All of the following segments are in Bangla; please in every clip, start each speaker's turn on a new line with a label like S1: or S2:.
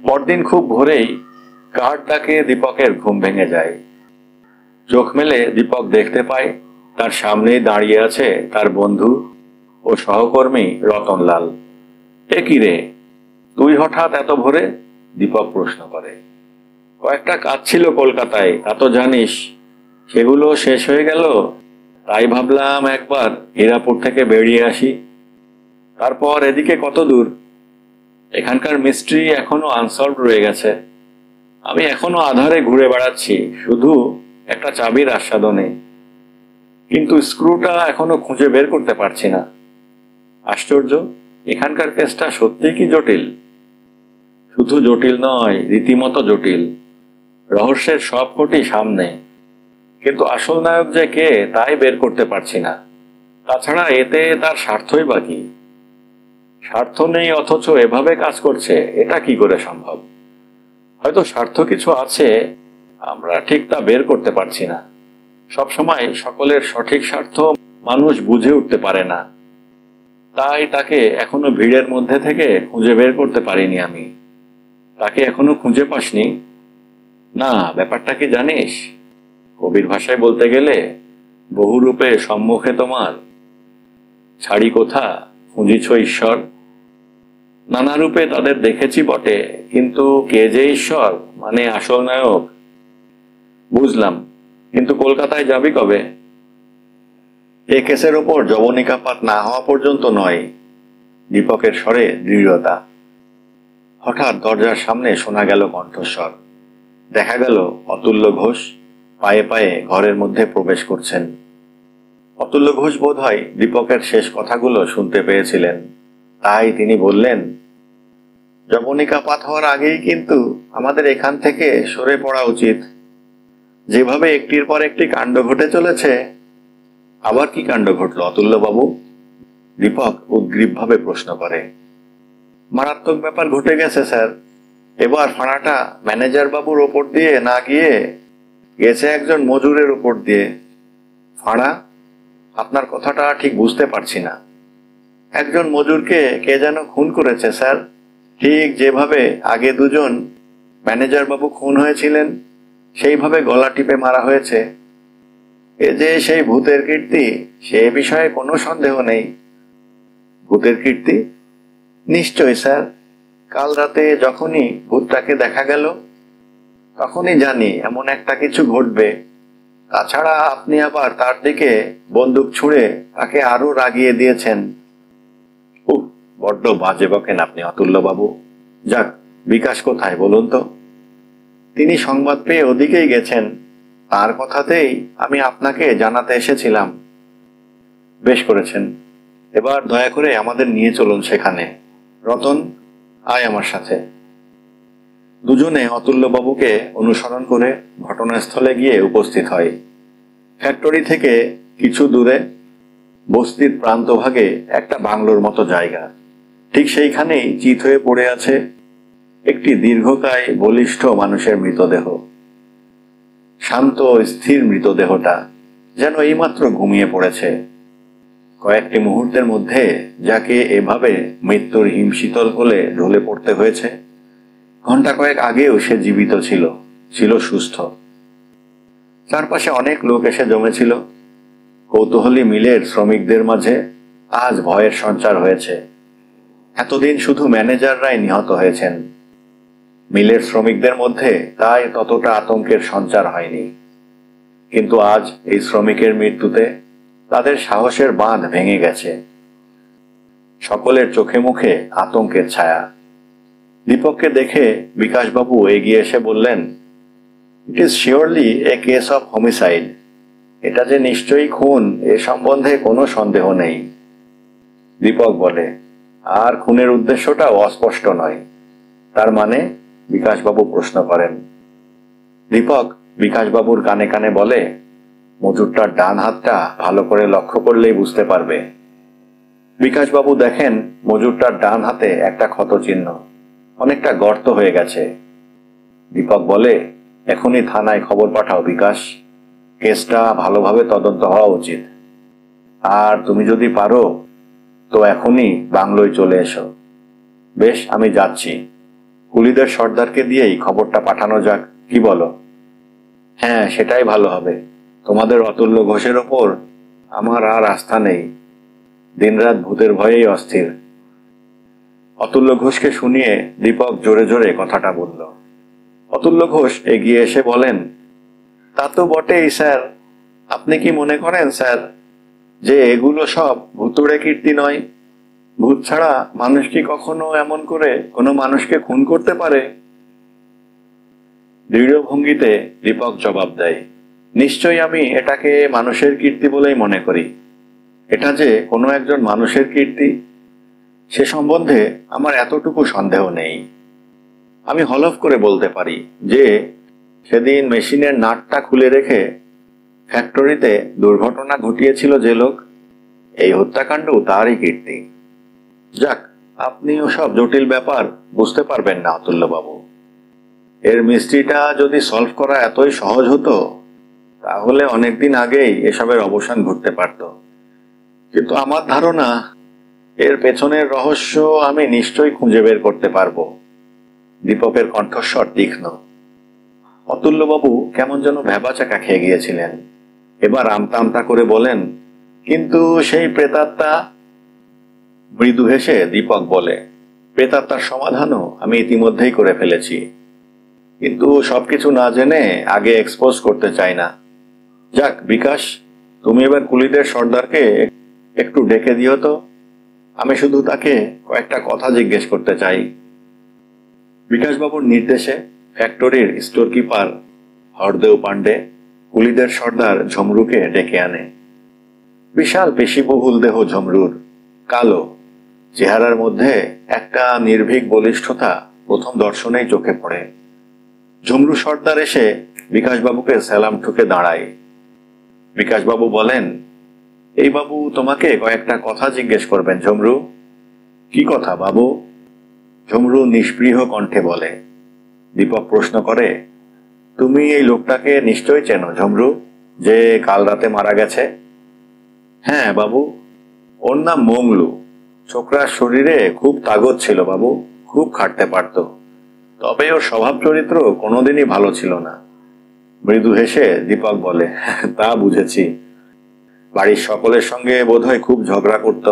S1: পরদিন খুব ভোরেই কার ডাকে দীপকের ঘুম ভেঙে যায়। চোখ মেলে দীপক দেখতে পায় তার সামনেই দাঁড়িয়ে আছে তার বন্ধু ও সহকর্মী রতনলাল। এ কি রে, তুই হঠাৎ এত ভোরে? দীপক প্রশ্ন করে। কয়েকটা কাজ ছিল কলকাতায়, তা তো জানিস, সেগুলো শেষ হয়ে গেল, তাই ভাবলাম একবার হীরাপুর থেকে বেরিয়ে আসি। তারপর এদিকে কত দূর, এখানকার মিস্ট্রি এখনো আনসলভড রয়ে গেছে। আমি এখনো আধারে ঘুরে বেড়াচ্ছি, শুধু একটা চাবির আস্বাদনে, কিন্তু স্ক্রুটা এখনো খুঁজে বের করতে পারছি না। আশ্চর্য, এখানকার কেসটা সত্যি কি জটিল? শুধু জটিল নয়, রীতিমতো জটিল। রহস্যের সব কটি সামনে, কিন্তু আসল নায়ক যে কে তাই বের করতে পারছি না। তাছাড়া এতে তার স্বার্থই বাকি। স্বার্থ নেই অথচ এভাবে কাজ করছে, এটা কি করে সম্ভব? হয়তো স্বার্থ কিছু আছে, আমরা ঠিক তা বের করতে পারছি না। সবসময় সকলের সঠিক স্বার্থ মানুষ বুঝে উঠতে পারে না, তাই তাকে এখনো ভিড়ের মধ্যে থেকে খুঁজে বের করতে পারিনি আমি। তাকে এখনো খুঁজে পাসনি? না, ব্যাপারটা কি জানিস? কবির ভাষায় বলতে গেলে, বহুরূপে সম্মুখে তোমার ছাড়ি কোথা খুঁজিছ ঈশ্বর। নানা রূপে তাদের দেখেছি বটে, কিন্তু কে যে ঈশ্বর, মানে আসল নায়ক? বুঝলাম, কিন্তু কলকাতায় যাবি কবে? এ কেসের ওপর জবনিকাপাত না হওয়া পর্যন্ত নয়। দীপকের স্বরে দৃঢ়তা। হঠাৎ দরজার সামনে শোনা গেল কণ্ঠস্বর। দেখা গেল অতুল্য ঘোষ পায়ে পায়ে ঘরের মধ্যে প্রবেশ করছেন। অতুল্য ঘোষ বোধহয় দীপকের শেষ কথাগুলো শুনতে পেয়েছিলেন, তাই তিনি বললেন, জবনিকাপাত হওয়ার আগেই কিন্তু আমাদের এখান থেকে সরে পড়া উচিত। যেভাবে একটির পর একটি কাণ্ড ঘটে চলেছে। আবার কি কাণ্ড ঘটল অতুল্যবাবু? দীপক উদ্গ্রীবভাবে প্রশ্ন করে। মারাত্মক ব্যাপার ঘটে গেছে স্যার। এবার ফাঁড়াটা ম্যানেজার বাবুর ওপর দিয়ে না গিয়ে গেছে একজন মজুরের উপর দিয়ে। ফাঁড়া? আপনার কথাটা ঠিক বুঝতে পারছি না। একজন মজুরকে কে যেন খুন করেছে স্যার, ঠিক যেভাবে আগে দুজন ম্যানেজার বাবু খুন হয়েছিলেন সেইভাবে গলা টিপে মারা হয়েছে। এ যে সেই ভূতের কীর্তি, সে বিষয়ে কোনো সন্দেহ নেই। ভূতের কীর্তি? নিশ্চয় স্যার। কাল রাতে যখনই ভূতটাকে দেখা গেল, তখনই জানি এমন একটা কিছু ঘটবে। তাছাড়া আপনি আবার তার দিকে বন্দুক ছুঁড়ে তাকে আরো রাগিয়ে দিয়েছেন। বড্ড বাজে বকেন আপনি অতুল্যবাবু। যাক, বিকাশ কোথায় বলুন তো? তিনি সংবাদ পেয়ে ওদিকেই গেছেন। তার কথাতেই আমি আপনাকে জানাতে এসেছিলাম। বেশ করেছেন। এবার দয়া করে আমাদের নিয়ে চলুন সেখানে। রতন, আয় আমার সাথে। দুজনে অতুল্যবাবুকে অনুসরণ করে ঘটনাস্থলে গিয়ে উপস্থিত হয়। ফ্যাক্টরি থেকে কিছু দূরে বস্তির প্রান্তভাগে একটা বাংলোর মতো জায়গা। ঠিক সেইখানেই চিত হয়ে পড়ে আছে একটি দীর্ঘকায় বলিষ্ঠ মানুষের মৃতদেহ। শান্ত স্থির মৃতদেহটা যেন এইমাত্র ঘুমিয়ে পড়েছে। কয়েকটি মুহূর্তের মধ্যে যাকে এভাবে মৃত্যুর হিমশীতল কোলে ঢলে পড়তে হয়েছে, ঘন্টা কয়েক আগেও সে জীবিত ছিল, ছিল সুস্থ। চারপাশে অনেক লোক এসে জমেছিল। কৌতূহলী মিলের শ্রমিকদের মাঝে আজ ভয়ের সঞ্চার হয়েছে। এতদিন শুধু ম্যানেজাররাই নিহত হয়েছেন। মিলের শ্রমিকদের মধ্যে তাই ততটা আতঙ্কের সঞ্চার হয়নি, কিন্তু আজ এই শ্রমিকের মৃত্যুতে তাদের সাহসের বাঁধ ভেঙে গেছে। সকলের চোখে মুখে আতঙ্কের ছায়া। দীপককে দেখে বিকাশবাবু এগিয়ে এসে বললেন, it is surely A case of homicide. এটা যে নিশ্চয়ই খুন, এ সম্বন্ধে কোনো সন্দেহ নেই। দীপক বলে, আর খুনের উদ্দেশ্যটাও অস্পষ্ট নয়। তার মানে? বিকাশবাবু প্রশ্ন করেন। দীপক বিকাশবাবুর কানে কানে বলে, মজুরটার ডান হাতটা ভালো করে লক্ষ্য করলেই বুঝতে পারবে। বিকাশবাবু দেখেন মজুরটার ডান হাতে একটা ক্ষত চিহ্ন, অনেকটা গর্ত হয়ে গেছে। দীপক বলে, এখনই থানায় খবর পাঠাও বিকাশ। কেসটা ভালোভাবে তদন্ত হওয়া উচিত। আর তুমি যদি পারো তো এখনই বাংলোয় চলে এসো। বেশ, আমি যাচ্ছি। কুলিদের সর্দারকে দিয়েই খবরটা পাঠানো যাক, কি বলো? হ্যাঁ, সেটাই ভালো হবে। তোমাদের অতুল্য ঘোষের ওপর আমার আর আস্থা নেই। দিনরাত ভূতের ভয়েই অস্থির। অতুল্য ঘোষকে শুনিয়ে দীপক জোরে জোরে কথাটা বলল। অতুল্য ঘোষ এগিয়ে এসে বলেন, তা তো বটেই স্যার। আপনি কি মনে করেন স্যার যে এগুলো সব ভুতুড়ে কীর্তি নয়? ভূত ছাড়া মানুষ কি কখনো এমন করে কোনো মানুষকে খুন করতে পারে? দৃঢ় ভঙ্গিতে দীপক জবাব দেয়, নিশ্চয়ই আমি এটাকে মানুষের কীর্তি বলেই মনে করি। এটা যে কোনো একজন মানুষের কীর্তি সে সম্বন্ধে আমার এতটুকু সন্দেহ নেই। আমি হলফ করে বলতে পারি যে সেদিন মেশিনের নাটটা খুলে রেখে ফ্যাক্টরিতে দুর্ঘটনা ঘটিয়েছিল যে লোক, এই হত্যাকাণ্ড তারই কীর্তি। যাক, আপনি ওসব জটিল ব্যাপার বুঝতে পারবেন না অতুল্যবাবু। এর মিস্ট্রিটা যদি সলভ করা এতই সহজ হতো তাহলে অনেকদিন আগেই এসবের অবসান ঘটতে পারত। কিন্তু আমার ধারণা এর পেছনের রহস্য আমি নিশ্চয়ই খুঁজে বের করতে পারবো। দীপকের কণ্ঠস্বর তীক্ষ্ণ। অতুল্যবাবু কেমন যেন ভ্যাবাচাকা খেয়ে গিয়েছিলেন। এবার আমতা আমতা করে বলেন, কিন্তু সেই প্রেতাত্মা? মৃদু হেসে দীপক বলে, প্রেতাত্মার সমাধানও আমি ইতিমধ্যেই করে ফেলেছি, কিন্তু সবকিছু না জেনে আগে এক্সপোজ করতে চাই না। যাক বিকাশ, তুমি এবার কুলিদের সর্দারকে একটু ডেকে দিও তো। আমি শুধু তাকে কয়েকটা কথা জিজ্ঞেস করতে চাই। বিকাশবাবুর নির্দেশে ফ্যাক্টরির স্টোর কিপার হরদেও পাণ্ডে কুলিদের সর্দার ঝমরুকে ডেকে আনে। বিশাল পেশিবহুল দেহ ঝমরুর, কালো চেহারার মধ্যে একটা নির্ভীক বলিষ্ঠতা প্রথম দর্শনেই চোখে পড়ে। ঝমরু সর্দার এসে বিকাশবাবুকে সালাম ঠুকে দাঁড়ায়। বিকাশবাবু বলেন, এই বাবু তোমাকে কয়েকটা কথা জিজ্ঞেস করবেন ঝমরু। কি কথা বাবু? ঝমরু নিষ্পৃহ কণ্ঠে বলে। দীপক প্রশ্ন করে, তুমি এই লোকটাকে নিশ্চয়ই চেনো ঝমরু, যে কাল রাতে মারা গেছে? হ্যাঁ বাবু, ওর নাম মংলু। ছোকরার শরীরে খুব তাগত ছিল বাবু, খুব খাটতে পারত। তবে ওর স্বভাব চরিত্র কোনোদিনই ভালো ছিল না। মৃদু হেসে দীপক বলে, তা বুঝেছি। বাড়ির সকলের সঙ্গে বোধহয় খুব ঝগড়া করত।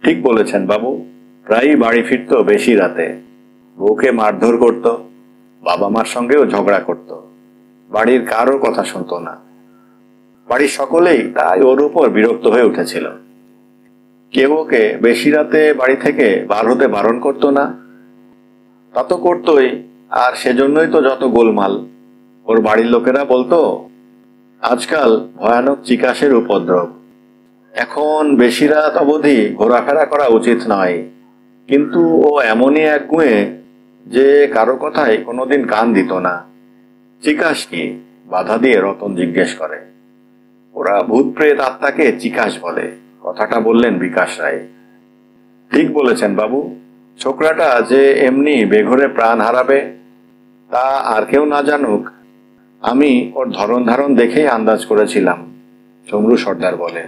S1: ঠিক বলেছেন বাবু, প্রায়ই বাড়ি ফিরত বেশি রাতে। বউকে মারধর করত, বাবা মার সঙ্গেও ঝগড়া করত। বাড়ির কারো কথা শুনতো না। বাড়ির সকলেই তাই ওর উপর বিরক্ত হয়ে উঠেছিল। কেউ ওকে বেশি রাতে বাড়ি থেকে বার হতে বারণ করতো না। তা তো করতোই, আর সেজন্যই তো যত গোলমাল। ওর বাড়ির লোকেরা বলতো আজকাল ভয়ানক চিকাশের উপদ্রব, এখন বেশি রাত অবধি ঘোরাফেরা করা উচিত নয়। কিন্তু ও এমনই একগুঁয়ে যে কারো কথায় কোনোদিন কান দিত না। চিকাশ কি? বাধা দিয়ে রতন জিজ্ঞেস করে। ওরা ভূত প্রেত আত্মাকে চিকাশ বলে, কথাটা বললেন বিকাশ রায়। ঠিক বলেছেন বাবু, ছোকরাটা যে এমনি বেঘরে প্রাণ হারাবে তা আর কেউ না জানুক, আমি ওর ধরন ধারণ দেখেই আন্দাজ করেছিলাম, ঝমরু সর্দার বলে।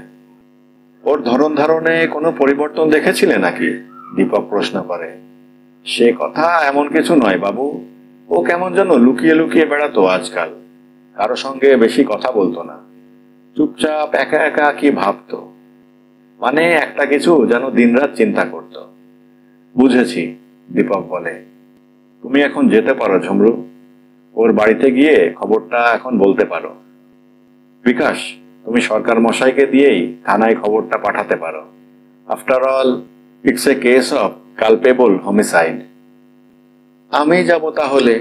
S1: ওর ধরন ধারণে কোনো পরিবর্তন দেখেছিলে নাকি? দীপক প্রশ্ন করে। সে কথা এমন কিছু নয় বাবু, ও কেমন যেন লুকিয়ে লুকিয়ে বেড়াতো আজকাল। কারো সঙ্গে বেশি কথা বলতো না, চুপচাপ একা একা কি ভাবতো, মানে একটা কিছু যেন দিনরাত চিন্তা করত। বুঝেছি, দীপক বলে। তুমি এখন যেতে পারো ঝমরু, ওর বাড়িতে গিয়ে খবরটা এখন বলতে পারো। বিকাশ, তুমি সরকার মশাইকে দিয়েই থানায় খবরটা পাঠাতে পারো। After all it's a case of culpable homicide. আমি যাব তাহলে,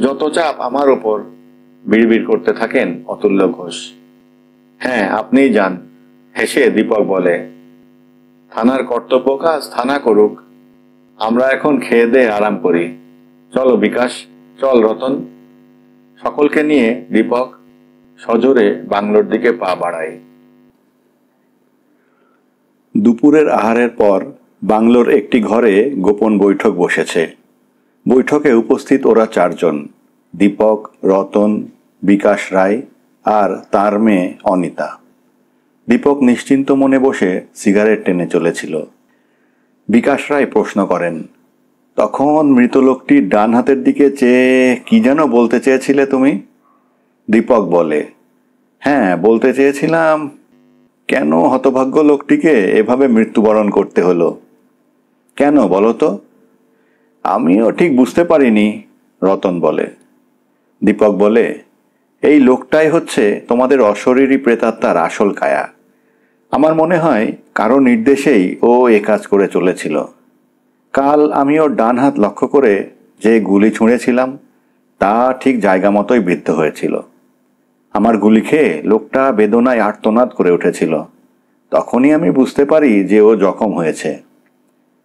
S1: যত চাপ আমার ওপর, বিড়বিড় করতে থাকেন অতুল্য ঘোষ। হ্যাঁ, আপনিই যান, হেসে দীপক বলে। থানার কর্তব্য কাজ থানা করুক, আমরা এখন খেয়ে দিয়ে আরাম করি। চলো বিকাশ, চল রতন। সকলকে নিয়ে দীপক সজোরে বাংলোর দিকে পা বাড়ায়। দুপুরের আহারের পর বাংলোর একটি ঘরে গোপন বৈঠক বসেছে। বৈঠকে উপস্থিত ওরা চারজন, দীপক, রতন, বিকাশ রায় আর তার মেয়ে অনিতা। দীপক নিশ্চিন্ত মনে বসে সিগারেট টেনে চলেছিল। বিকাশ রায় প্রশ্ন করেন, তখন মৃত লোকটির ডান হাতের দিকে চেয়ে কি যেন বলতে চেয়েছিলে তুমি? দীপক বলে, হ্যাঁ, বলতে চেয়েছিলাম কেন হতভাগ্য লোকটিকে এভাবে মৃত্যুবরণ করতে হলো। কেন বলো তো? আমিও ঠিক বুঝতে পারিনি, রতন বলে। দীপক বলে, এই লোকটাই হচ্ছে তোমাদের অশরীরী প্রেতাত্মার আসল কায়া। আমার মনে হয় কারো নির্দেশেই ও এ কাজ করে চলেছিল। কাল আমি ওর ডান হাত লক্ষ্য করে যে গুলি ছুঁড়েছিলাম তা ঠিক জায়গা মতোই বিদ্ধ হয়েছিল। আমার গুলি খেয়ে লোকটা বেদনায় আর্তনাদ করে উঠেছিল। তখনই আমি বুঝতে পারি যে ও জখম হয়েছে।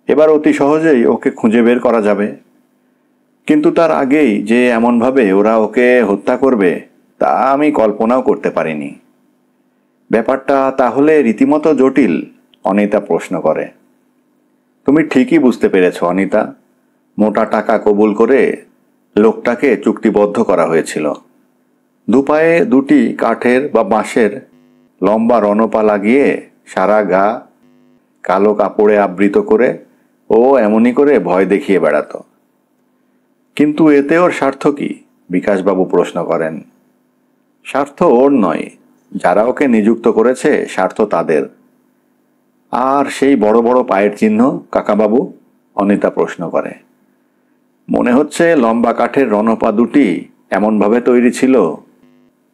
S1: এবার অতি সহজেই ওকে খুঁজে বের করা যাবে। কিন্তু তার আগেই যে এমনভাবে ওরা ওকে হত্যা করবে তা আমি কল্পনাও করতে পারিনি। ব্যাপারটা তাহলে রীতিমতো জটিল? অনিতা প্রশ্ন করে। তুমি ঠিকই বুঝতে পেরেছ অনিতা। মোটা টাকা কবুল করে লোকটাকে চুক্তিবদ্ধ করা হয়েছিল। দুপায়ে দুটি কাঠের বা বাঁশের লম্বা রণপা লাগিয়ে সারা গা কালো কাপড়ে আবৃত করে ও এমনই করে ভয় দেখিয়ে বেড়াত। কিন্তু এতে ওর স্বার্থ কি? বিকাশবাবু প্রশ্ন করেন। স্বার্থ ওর নয়, যারা ওকে নিযুক্ত করেছে স্বার্থ তাদের। আর সেই বড় বড় পায়ের চিহ্ন কাকাবাবু? অনিতা প্রশ্ন করে। মনে হচ্ছে লম্বা কাঠের রণপা দুটি এমনভাবে তৈরি ছিল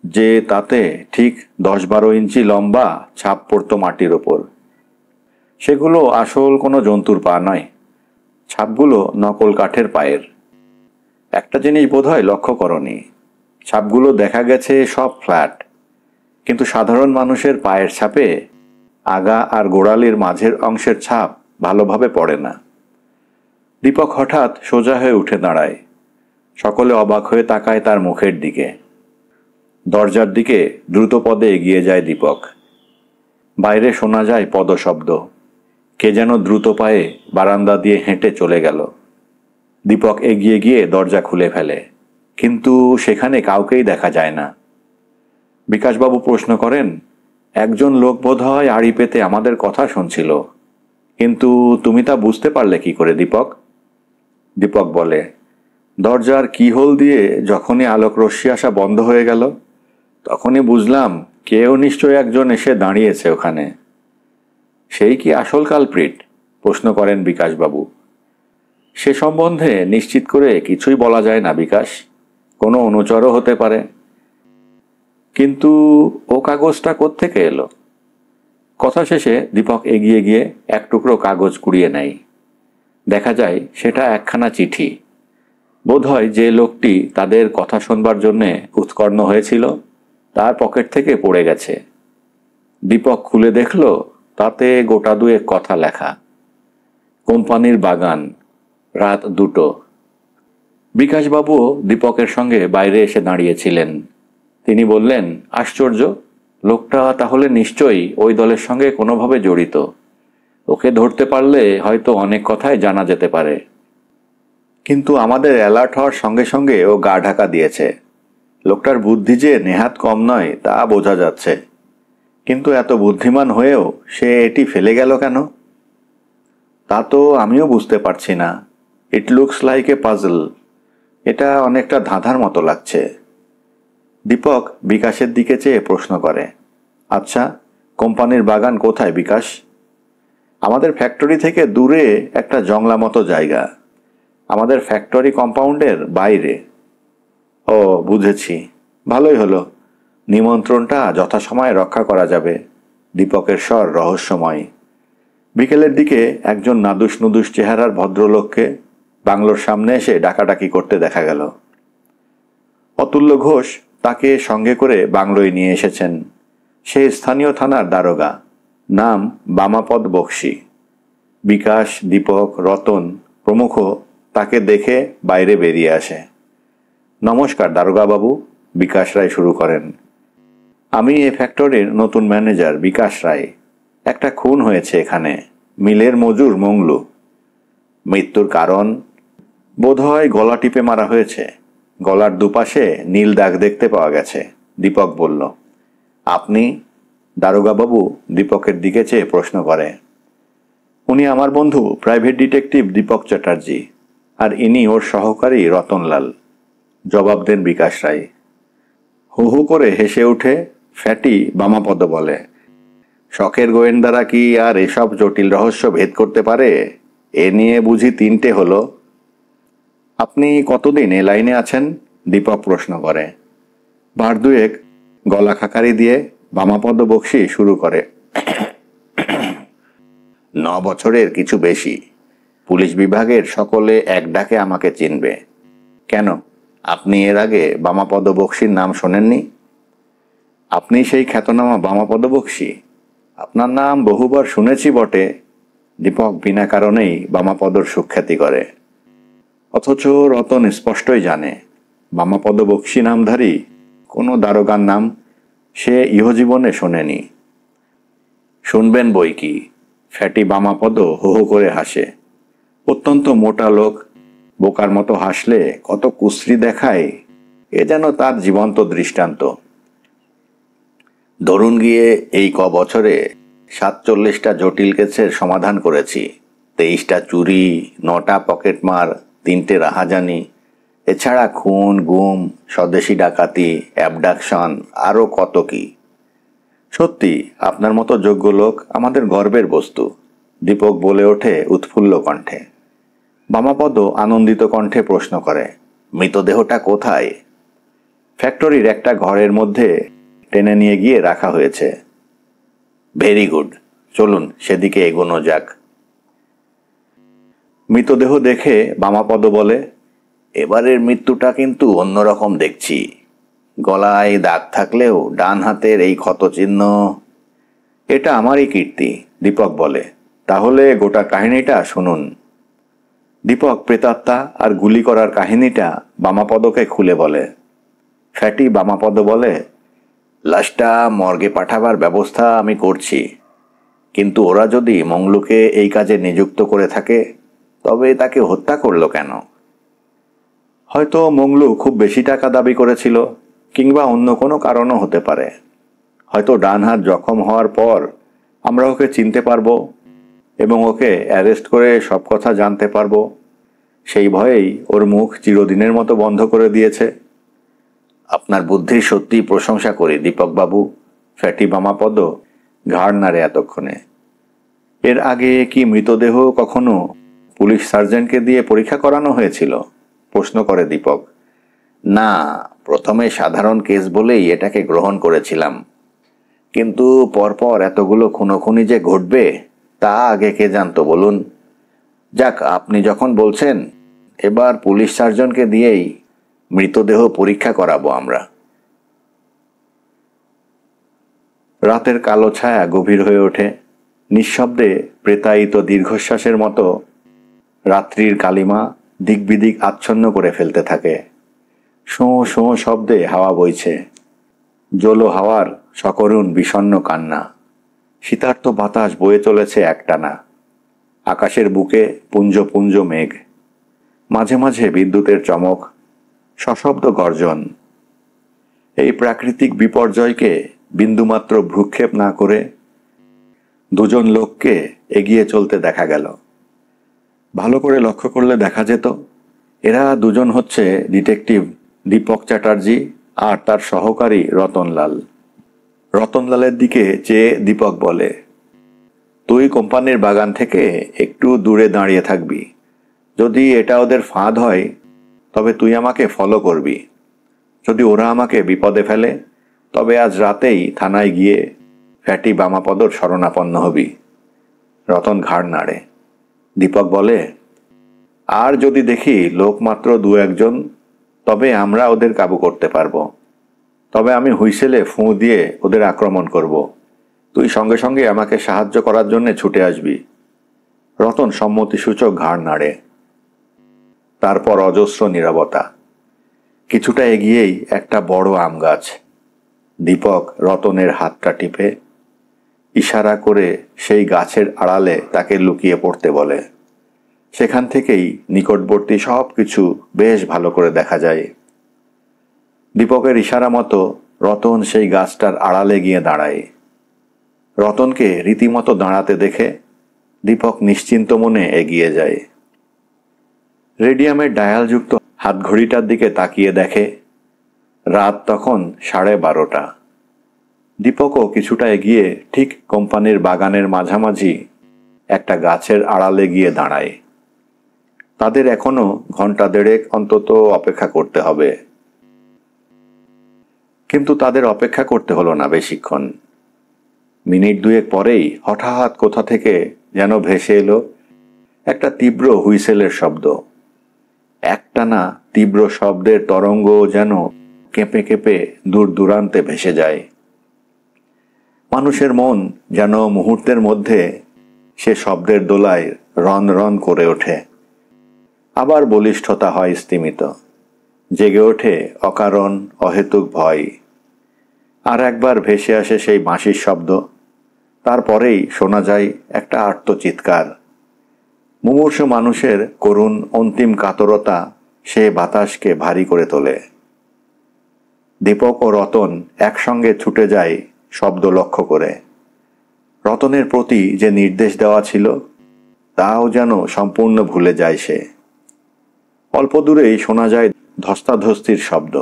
S1: যে তাতে ঠিক 10-12 ইঞ্চি লম্বা ছাপ পড়ত মাটির ওপর। সেগুলো আসল কোনো জন্তুর পা নয়, ছাপগুলো নকল কাঠের পায়ের। একটা জিনিস বোধহয় লক্ষ্য করনি, ছাপগুলো দেখা গেছে সব ফ্ল্যাট, কিন্তু সাধারণ মানুষের পায়ের ছাপে আগা আর গোড়ালির মাঝের অংশের ছাপ ভালোভাবে পড়ে না। দীপক হঠাৎ সোজা হয়ে উঠে দাঁড়ায়। সকলে অবাক হয়ে তাকায় তার মুখের দিকে। দরজার দিকে দ্রুত পদে এগিয়ে যায় দীপক। বাইরে শোনা যায় পদশব্দ। কে যেন দ্রুত পায়ে বারান্দা দিয়ে হেঁটে চলে গেল। দীপক এগিয়ে গিয়ে দরজা খুলে ফেলে, কিন্তু সেখানে কাউকেই দেখা যায় না। বিকাশবাবু প্রশ্ন করেন, একজন লোক বোধহয় আড়ি পেতে আমাদের কথা শুনছিল, কিন্তু তুমি তা বুঝতে পারলে কি করে দীপক? দীপক বলে, দরজার কিহোল দিয়ে যখনই আলোক রশ্মি আসা বন্ধ হয়ে গেল তখনই বুঝলাম কেউ নিশ্চয় একজন এসে দাঁড়িয়েছে ওখানে। সেই কি আসল কালপ্রিট? প্রশ্ন করেন বিকাশবাবু। সে সম্বন্ধে নিশ্চিত করে কিছুই বলা যায় না বিকাশ, কোনো অনুচরও হতে পারে। কিন্তু ও কাগজটা কোত্থেকে এলো? কথা শেষে দীপক এগিয়ে গিয়ে এক টুকরো কাগজ কুড়িয়ে নেয়। দেখা যায় সেটা একখানা চিঠি। বোধহয় যে লোকটি তাদের কথা শোনবার জন্যে উৎকর্ণ হয়েছিল তার পকেট থেকে পড়ে গেছে। দীপক খুলে দেখল তাতে গোটা দুয়েক কথা লেখা। কোম্পানির বাগান, রাত 2টো। বিকাশবাবুও দীপকের সঙ্গে বাইরে এসে দাঁড়িয়েছিলেন। তিনি বললেন, আশ্চর্য, লোকটা তাহলে নিশ্চয়ই ওই দলের সঙ্গে কোনোভাবে জড়িত। ওকে ধরতে পারলে হয়তো অনেক কথাই জানা যেতে পারে। কিন্তু আমাদের অ্যালার্ট হওয়ার সঙ্গে সঙ্গে ও গা ঢাকা দিয়েছে। লোকটার বুদ্ধি যে নেহাত কম নয় তা বোঝা যাচ্ছে। কিন্তু এত বুদ্ধিমান হয়েও সে এটি ফেলে গেল কেন? তা তো আমিও বুঝতে পারছি না। It looks like a puzzle. এটা অনেকটা ধাঁধার মতো লাগছে। দীপক বিকাশের দিকে চেয়ে প্রশ্ন করে, আচ্ছা, কোম্পানির বাগান কোথায় বিকাশ? আমাদের ফ্যাক্টরি থেকে দূরে একটা জংলা মতো জায়গা, আমাদের ফ্যাক্টরি কম্পাউন্ডের বাইরে। ও, বুঝেছি, ভালোই হলো। নিমন্ত্রণটা যথাসময়ে রক্ষা করা যাবে। দীপকের স্বর রহস্যময়। বিকেলের দিকে একজন নাদুস নুদুস চেহারার ভদ্রলোককে বাংলোর সামনে এসে ডাকাডাকি করতে দেখা গেল। অতুল্য ঘোষ তাকে সঙ্গে করে বাংলোয় নিয়ে এসেছেন। সে স্থানীয় থানার দারোগা, নাম বামাপদ বক্সী। বিকাশ, দীপক, রতন প্রমুখ তাকে দেখে বাইরে বেরিয়ে আসে। নমস্কার দারোগাবাবু, বিকাশ রায় শুরু করেন। আমি এ ফ্যাক্টরির নতুন ম্যানেজার বিকাশ রায়। একটা খুন হয়েছে এখানে, মিলের মজুর মংলু। মৃত্যুর কারণ বোধহয় গলা টিপে মারা হয়েছে। গলার দুপাশে নীল দাগ দেখতে পাওয়া গেছে, দীপক বলল। আপনি? দারোগাবাবু দীপকের দিকে চেয়ে প্রশ্ন করে। উনি আমার বন্ধু প্রাইভেট ডিটেকটিভ দীপক চ্যাটার্জি। আর ইনি ওর সহকারী রতনলাল, জবাব দেন বিকাশ রায়। হু হু করে হেসে উঠে ফ্যাটি বামাপদ বলে, শখের গোয়েন্দারা কি আর এসব জটিল রহস্য ভেদ করতে পারে? এ নিয়ে বুঝি 3টে হলো। আপনি কতদিন এ লাইনে আছেন? দীপক প্রশ্ন করে। বার 2 গলা খাকারি দিয়ে বামাপদ বক্সি শুরু করে। 9 বছরের কিছু বেশি। পুলিশ বিভাগের সকলে এক ডাকে আমাকে চিনবে। কেন, আপনি এর আগে বামাপদ বক্সির নাম শোনেননি? আপনি সেই খ্যাতনামা বামাপদ বক্সি? আপনার নাম বহুবার শুনেছি বটে। দীপক বিনা কারণেই বামাপদর সুখ্যাতি করে। অথচ রতন স্পষ্টই জানে বামাপদ বক্সি নামধারী কোনো দারোগার নাম সে ইহজীবনে শোনেনি। শুনবেন বই কি, ফ্যাটি বামাপদ হো হো করে হাসে। অত্যন্ত মোটা লোক, বোকার মতো হাসলে কত কুশ্রী দেখায়, এ যেন তার জীবন্ত দৃষ্টান্ত। ধরুন গিয়ে এই বছরে 47টা জটিল কেসের সমাধান করেছি। 23টা চুরি, 9টা পকেটমার, 3টে রাহাজানি, এছাড়া খুন, গুম, স্বদেশি ডাকাতি, অ্যাবডাকশন, আরও কত কি। সত্যি আপনার মতো যোগ্য লোক আমাদের গর্বের বস্তু, দীপক বলে ওঠে উৎফুল্ল কণ্ঠে। বামাপদ আনন্দিত কণ্ঠে প্রশ্ন করে, মৃতদেহটা কোথায়? ফ্যাক্টরির একটা ঘরের মধ্যে টেনে নিয়ে গিয়ে রাখা হয়েছে। ভেরি গুড, চলুন সেদিকে এগোনো যাক। মৃতদেহ দেখে বামাপদ বলে, এবারের মৃত্যুটা কিন্তু অন্যরকম দেখছি। গলায় দাগ থাকলেও ডান হাতের এই ক্ষতচিহ্ন। এটা আমারই কীর্তি, দীপক বলে। তাহলে গোটা কাহিনীটা শুনুন। দীপক প্রেতাত্মা আর গুলি করার কাহিনীটা বামাপদকে খুলে বলে। ফ্যাটি বামাপদ বলে, লাশটা মর্গে পাঠাবার ব্যবস্থা আমি করছি, কিন্তু ওরা যদি মংলুকে এই কাজে নিযুক্ত করে থাকে তবে তাকে হত্যা করলো কেন? হয়তো মংলু খুব বেশি টাকা দাবি করেছিল, কিংবা অন্য কোনো কারণও হতে পারে। হয়তো ডান হাত জখম হওয়ার পর আমরা ওকে চিনতে পারবো এবং ওকে অ্যারেস্ট করে সব কথা জানতে পারবো। সেই ভয়েই ওর মুখ চিরদিনের মতো বন্ধ করে দিয়েছে। আপনার বুদ্ধির সত্যি প্রশংসা করি দীপকবাবু, ফ্যাটি বামাপদ ঘাড় নাড়ে এতক্ষণে। এর আগে কি মৃতদেহ কখনো পুলিশ সার্জেন্টকে দিয়ে পরীক্ষা করানো হয়েছিল? প্রশ্ন করে দীপক। না, প্রথমে সাধারণ কেস বলেই এটাকে গ্রহণ করেছিলাম, কিন্তু পরপর এতগুলো খুনোখুনি যে ঘটবে তা আগে কে জানতো বলুন। যাক, আপনি যখন বলছেন, এবার পুলিশ সার্জনকে দিয়েই মৃতদেহ পরীক্ষা করাবো আমরা। রাতের কালো ছায়া গভীর হয়ে ওঠে। নিঃশব্দে প্রেতায়িত দীর্ঘশ্বাসের মতো রাত্রির কালিমা দিকবিদিক আচ্ছন্ন করে ফেলতে থাকে। শোঁ শোঁ শব্দে হাওয়া বইছে, জলো হাওয়ার সকরুণ বিষণ্ণ কান্না। শীতার্ত বাতাস বয়ে চলেছে একটানা। আকাশের বুকে পুঞ্জ পুঞ্জ মেঘ, মাঝে মাঝে বিদ্যুতের চমক, সশব্দ গর্জন। এই প্রাকৃতিক বিপর্যয়কে বিন্দুমাত্র ভ্রুক্ষেপ না করে দুজন লোককে এগিয়ে চলতে দেখা গেল। ভালো করে লক্ষ্য করলে দেখা যেত এরা দুজন হচ্ছে ডিটেকটিভ দীপক চ্যাটার্জি আর তার সহকারী রতনলাল। রতনলালের দিকে চেয়ে দীপক বলে, তুই কোম্পানির বাগান থেকে একটু দূরে দাঁড়িয়ে থাকবি। যদি এটা ওদের ফাঁদ হয় তবে তুই আমাকে ফলো করবি। যদি ওরা আমাকে বিপদে ফেলে তবে আজ রাতেই থানায় গিয়ে ফ্যাটি বামাপদর শরণাপন্ন হবি। রতন ঘাড় নাড়ে। দীপক বলে, আর যদি দেখি লোক মাত্র 2-1 তবে আমরা ওদের কাবু করতে পারবো। তবে আমি হুইসেলে ফুঁ দিয়ে ওদের আক্রমণ করব। তুই সঙ্গে সঙ্গে আমাকে সাহায্য করার জন্য ছুটে আসবি। রতন সম্মতিসূচক ঘাড় নাড়ে। তারপর অজস্র নীরবতা। কিছুটা এগিয়েই একটা বড় আম গাছ। দীপক রতনের হাতটা টিপে ইশারা করে সেই গাছের আড়ালে তাকে লুকিয়ে পড়তে বলে। সেখান থেকেই নিকটবর্তী সব কিছু বেশ ভালো করে দেখা যায়। দীপকের ইশারা মতো রতন সেই গাছটার আড়ালে গিয়ে দাঁড়ায়। রতনকে রীতিমতো দাঁড়াতে দেখে দীপক নিশ্চিন্ত মনে এগিয়ে যায়। রেডিয়ামের ডায়ালযুক্ত হাতঘড়িটার দিকে তাকিয়ে দেখে রাত তখন 12:30। দীপকও কিছুটা এগিয়ে ঠিক কোম্পানির বাগানের মাঝামাঝি একটা গাছের আড়ালে গিয়ে দাঁড়ায়। তাদের এখনো ঘন্টা দেড়েক অন্তত অপেক্ষা করতে হবে। কিন্তু তাদের অপেক্ষা করতে হলো না বেশিক্ষণ। মিনিট দুয়েক পরেই হঠাৎ কোথা থেকে যেন ভেসে এলো একটা তীব্র হুইসেলের শব্দ। একটানা তীব্র শব্দের তরঙ্গ যেন কেঁপে কেঁপে দূর দূরান্তে ভেসে যায়। মানুষের মন যেন মুহূর্তের মধ্যে সে শব্দের দোলায় রন রন করে ওঠে। আবার বলিষ্ঠতা হয় স্তিমিত, জেগে ওঠে অকারণ অহেতুক ভয়। আর একবার ভেসে আসে সেই বাঁশির শব্দ। তারপরেই শোনা যায় একটা আর্তচিৎকার। মুমূর্ষু মানুষের করুণ অন্তিম কাতরতা সে বাতাসকে ভারী করে তোলে। দীপক ও রতন একসঙ্গে ছুটে যায় শব্দ লক্ষ্য করে। রতনের প্রতি যে নির্দেশ দেওয়া ছিল তাও যেন সম্পূর্ণ ভুলে যায় সে। অল্প দূরেই শোনা যায় ধস্তাধস্তির শব্দ।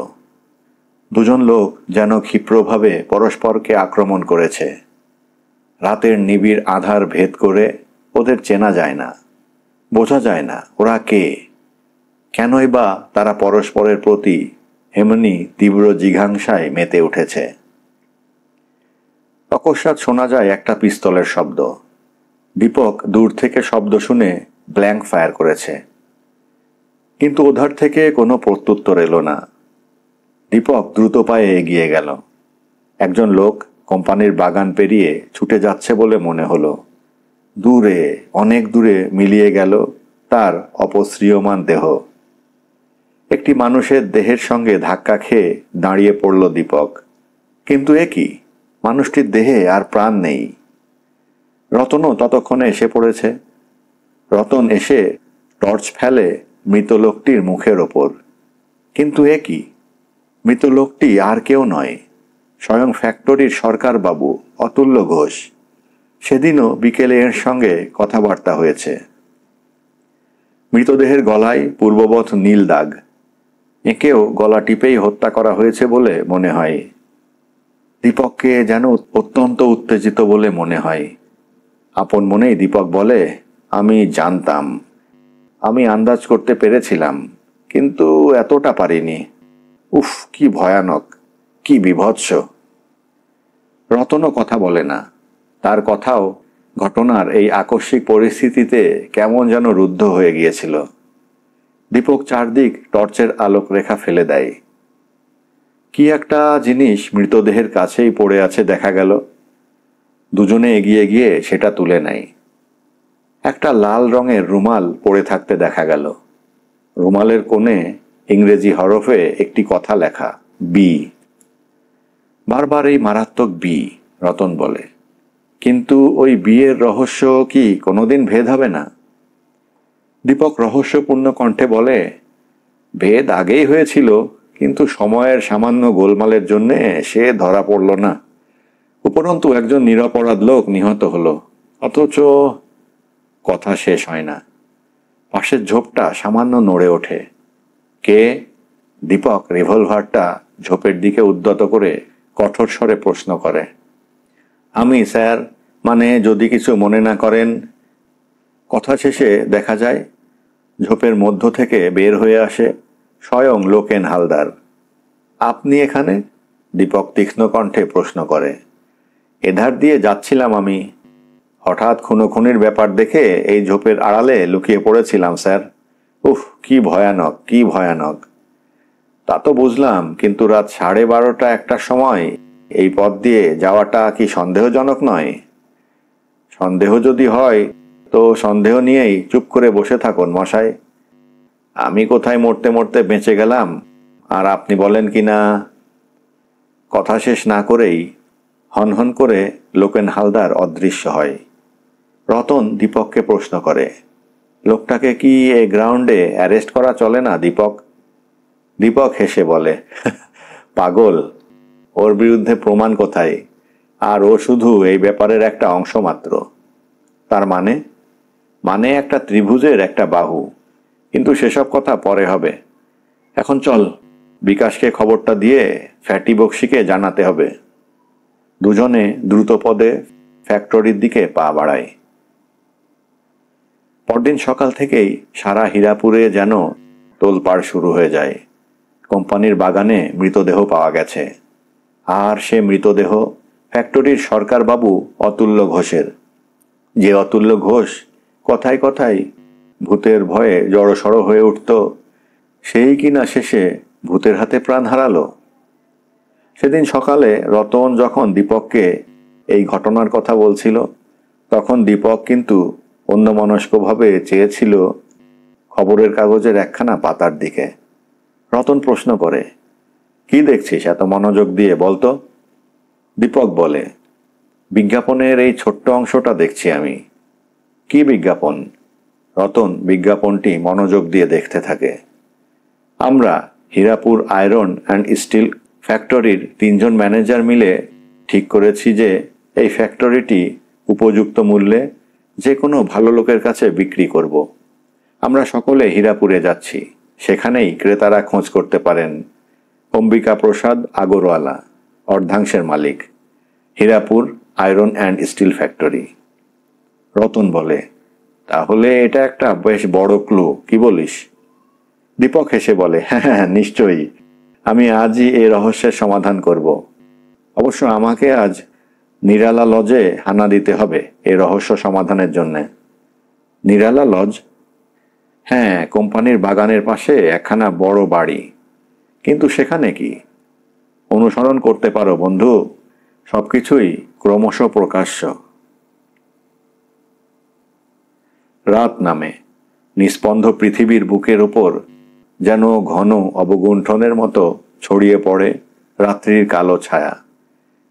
S1: দুজন লোক যেন ক্ষিপ্রভাবে পরস্পরকে আক্রমণ করেছে। রাতের নিবিড় আধার ভেদ করে ওদের চেনা যায় না, বোঝা যায় না ওরা কে, কেনই বা তারা পরস্পরের প্রতি এমনি তীব্র জিঘাংসায় মেতে উঠেছে। অকস্মাৎ শোনা যায় একটা পিস্তলের শব্দ। দীপক দূর থেকে শব্দ শুনে ব্ল্যাঙ্ক ফায়ার করেছে, কিন্তু ওধার থেকে কোনো প্রত্যুত্তর এলো না। দীপক দ্রুত পায়ে এগিয়ে গেল। একজন লোক কোম্পানির বাগান পেরিয়ে ছুটে যাচ্ছে বলে মনে হলো। দূরে, অনেক দূরে মিলিয়ে গেল তার অপসৃয়মান দেহ। একটি মানুষের দেহের সঙ্গে ধাক্কা খেয়ে দাঁড়িয়ে পড়ল দীপক। কিন্তু এ কি, মানুষটির দেহে আর প্রাণ নেই। রতনও ততক্ষণে এসে পড়েছে। রতন এসে টর্চ ফেলে মৃত লোকটির মুখের ওপর। কিন্তু এ কি, মৃত লোকটি আর কেউ নয়, স্বয়ং ফ্যাক্টরির সরকার বাবু অতুল্য ঘোষ। সেদিনও বিকেলে এর সঙ্গে কথাবার্তা হয়েছে। মৃতদেহের গলায় পূর্ববৎ নীল দাগ। একেও গলা টিপেই হত্যা করা হয়েছে বলে মনে হয়। দীপককে যেন অত্যন্ত উত্তেজিত বলে মনে হয়। আপন মনেই দীপক বলে, আমি জানতাম, আমি আন্দাজ করতে পেরেছিলাম, কিন্তু এতটা পারিনি। উফ, কি ভয়ানক, কি বীভৎস। রতনও কথা বলে না। তার কথাও ঘটনার এই আকস্মিক পরিস্থিতিতে কেমন যেন রুদ্ধ হয়ে গিয়েছিল। দীপক চারদিক টর্চের আলোক রেখা ফেলে দেয়। কি একটা জিনিস মৃতদেহের কাছেই পড়ে আছে দেখা গেল। দুজনে এগিয়ে গিয়ে সেটা তুলে নেয়। একটা লাল রঙের রুমাল পড়ে থাকতে দেখা গেল। রুমালের কোণে ইংরেজি হরফে একটি কথা লেখা, বি। বারবার এই মারাত্মক বি, রতন বলে। কিন্তু ওই বিয়ের রহস্য কি কোনোদিন ভেদ হবে না? দীপক রহস্যপূর্ণ কণ্ঠে বলে, ভেদ আগেই হয়েছিল, কিন্তু সময়ের সামান্য গোলমালের জন্যে সে ধরা পড়ল না। উপরন্তু একজন নিরপরাধ লোক নিহত হলো, অথচ কথা শেষ হয় না। পাশের ঝোপটা সামান্য নড়ে ওঠে। কে? দীপক রিভলভারটা ঝোপের দিকে উদ্যত করে কঠোর স্বরে প্রশ্ন করে। আমি স্যার, মানে যদি কিছু মনে না করেন। কথা শেষে দেখা যায় ঝোপের মধ্য থেকে বের হয়ে আসে স্বয়ং লোকেন হালদার। আপনি এখানে? দীপক তীক্ষ্ণ কণ্ঠে প্রশ্ন করে। এধার দিয়ে যাচ্ছিলাম আমি। হঠাৎ খুনোখুনির ব্যাপার দেখে এই ঝোপের আড়ালে লুকিয়ে পড়েছিলাম স্যার। উফ, কি ভয়ানক, কি ভয়ানক। তা তো বুঝলাম, কিন্তু রাত 12:30-1টার সময় এই পথ দিয়ে যাওয়াটা কি সন্দেহজনক নয়? সন্দেহ যদি হয় তো সন্দেহ নিয়েই চুপ করে বসে থাকুন মশাই। আমি কোথায় মরতে মরতে বেঁচে গেলাম, আর আপনি বলেন কি না। কথা শেষ না করেই হনহন করে লোকেন হালদার অদৃশ্য হয়। রতন দীপককে প্রশ্ন করে, লোকটাকে কি এই গ্রাউন্ডে অ্যারেস্ট করা চলে না দীপক? দীপক হেসে বলে, পাগল, ওর বিরুদ্ধে প্রমাণ কোথায়, আর ও শুধু এই ব্যাপারের একটা অংশ মাত্র। তার মানে? মানে একটা ত্রিভুজের একটা বাহু। কিন্তু সেসব কথা পরে হবে। এখন চল, বিকাশকে খবরটা দিয়ে ফ্যাটি বক্সিকে জানাতে হবে। দুজনে দ্রুত পদে ফ্যাক্টরির দিকে পা বাড়ায়। পরদিন সকাল থেকেই সারা হীরাপুরে যেন তোলপাড় শুরু হয়ে যায়। কোম্পানির বাগানে মৃতদেহ পাওয়া গেছে, আর সে মৃতদেহ ফ্যাক্টরির সরকারবাবু অতুল্য ঘোষের। যে অতুল্য ঘোষ কথায় কথায় ভূতের ভয়ে জড়সড় হয়ে উঠত, সেই কিনা শেষে ভূতের হাতে প্রাণ হারালো। সেদিন সকালে রতন যখন দীপককে এই ঘটনার কথা বলছিল, তখন দীপক কিন্তু অন্যমনস্কভাবে চেয়েছিল খবরের কাগজের একখানা পাতার দিকে। রতন প্রশ্ন করে, কি দেখছিস এত মনোযোগ দিয়ে, বলতো? দীপক বলে, বিজ্ঞাপনের এই ছোট্ট অংশটা দেখছি আমি। কি বিজ্ঞাপন? রতন বিজ্ঞাপনটি মনোযোগ দিয়ে দেখতে থাকে। আমরা হীরাপুর আয়রন অ্যান্ড স্টিল ফ্যাক্টরির 3 জন ম্যানেজার মিলে ঠিক করেছি যে এই ফ্যাক্টরিটি উপযুক্ত মূল্যে যে কোনো ভালো লোকের কাছে বিক্রি করব। আমরা সকলে হীরাপুরে যাচ্ছি, সেখানেই ক্রেতারা খোঁজ করতে পারেন। অম্বিকা প্রসাদ আগরওয়ালা, অর্ধাংশের মালিক, Hirapur iron and steel factory. Ratan বলে, তাহলে এটা একটা বেশ বড় ক্লু, কি বলিস? দীপক হেসে বলে, হ্যাঁ নিশ্চয়ই, আমি আজই এই রহস্যের সমাধান করব। অবশ্য আমাকে আজ নিরালা লজে হানা দিতে হবে এই রহস্য সমাধানের জন্যে। নিরালা লজ? হ্যাঁ, কোম্পানির বাগানের পাশে একখানা বড় বাড়ি। কিন্তু সেখানে কি? অনুসরণ করতে পারো বন্ধু, সবকিছুই ক্রমশ প্রকাশ্য। রাত নামে। নিস্পন্দ পৃথিবীর বুকের ওপর যেন ঘন অবগুণ্ঠনের মতো ছড়িয়ে পড়ে রাত্রির কালো ছায়া।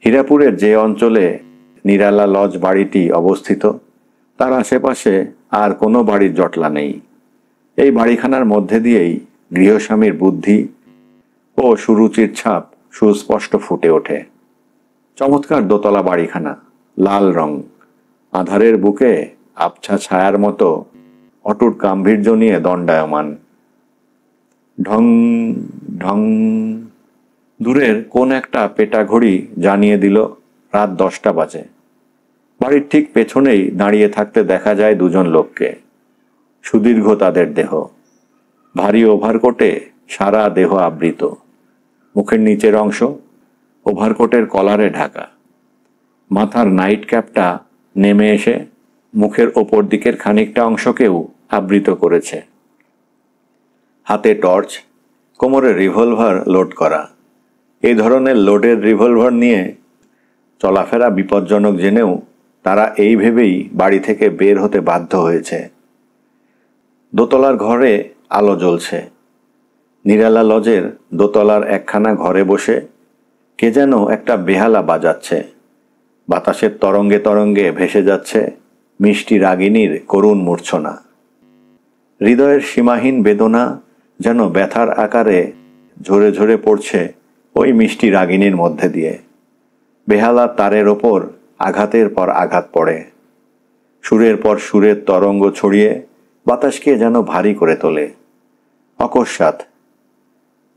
S1: হীরাপুরের যে অঞ্চলে নিরালা লজ বাড়িটি অবস্থিত, তার আশেপাশে আর কোনো বাড়ির জটলা নেই। এই বাড়িখানার মধ্যে দিয়েই গৃহস্বামীর বুদ্ধি ও সুরুচির ছাপ সুস্পষ্ট ফুটে ওঠে। চমৎকার দোতলা বাড়িখানা, লাল রং, আঁধারের বুকে আবছা ছায়ার মতো অটুট গাম্ভীর্য নিয়ে দণ্ডায়মান। ঢং ঢং, দূরের কোন একটা পেটা ঘড়ি জানিয়ে দিল রাত 10টা বাজে। বাড়ির ঠিক পেছনেই দাঁড়িয়ে থাকতে দেখা যায় 2 জন লোককে। সুদীর্ঘ তাদের দেহ, ভারী ওভারকোটে সারা দেহ আবৃত। মুখের নিচের অংশ ওভারকোটের কলারে ঢাকা। মাথার নাইট ক্যাপটা নেমে এসে মুখের ওপর দিকের খানিকটা অংশকেও আবৃত করেছে। হাতে টর্চ, কোমরে রিভলভার লোড করা। এই ধরনের লোডের রিভলভার নিয়ে চলাফেরা বিপজ্জনক জেনেও তারা এই ভেবেই বাড়ি থেকে বের হতে বাধ্য হয়েছে। দোতলার ঘরে আলো জ্বলছে। নিরালা লজের দোতলার একখানা ঘরে বসে কে যেন একটা বেহালা বাজাচ্ছে। বাতাসের তরঙ্গে তরঙ্গে ভেসে যাচ্ছে মিষ্টি রাগিনীর করুণ মূর্ছনা। হৃদয়ের সীমাহীন বেদনা যেন ব্যথার আকারে ঝরে ঝরে পড়ছে ওই মিষ্টি রাগিনীর মধ্যে দিয়ে। বেহালা তারের ওপর আঘাতের পর আঘাত পড়ে, সুরের পর সুরের তরঙ্গ ছড়িয়ে বাতাসকে যেন ভারী করে তোলে। অকস্মাৎ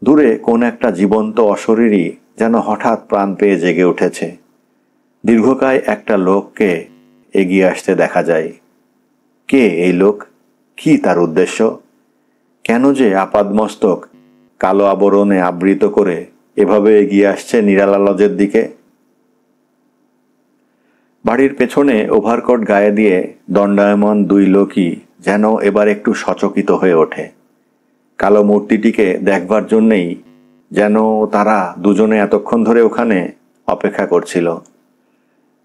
S1: দূরে কোন একটা জীবন্ত অশরীরী যেন হঠাৎ প্রাণ পেয়ে জেগে উঠেছে। দীর্ঘকায় একটা লোককে এগিয়ে আসতে দেখা যায়। কে এই লোক? কি তার উদ্দেশ্য? কেন যে আপাদমস্তক কালো আবরণে আবৃত করে এভাবে এগিয়ে আসছে নিরালা লজের দিকে? বাড়ির পেছনে ওভারকোট গায়ে দিয়ে দণ্ডায়মান 2 লোকই যেন এবার একটু সচকিত হয়ে ওঠে। কালো মূর্তিটিকে দেখবার জন্যেই যেন তারা দুজনে এতক্ষণ ধরে ওখানে অপেক্ষা করছিল।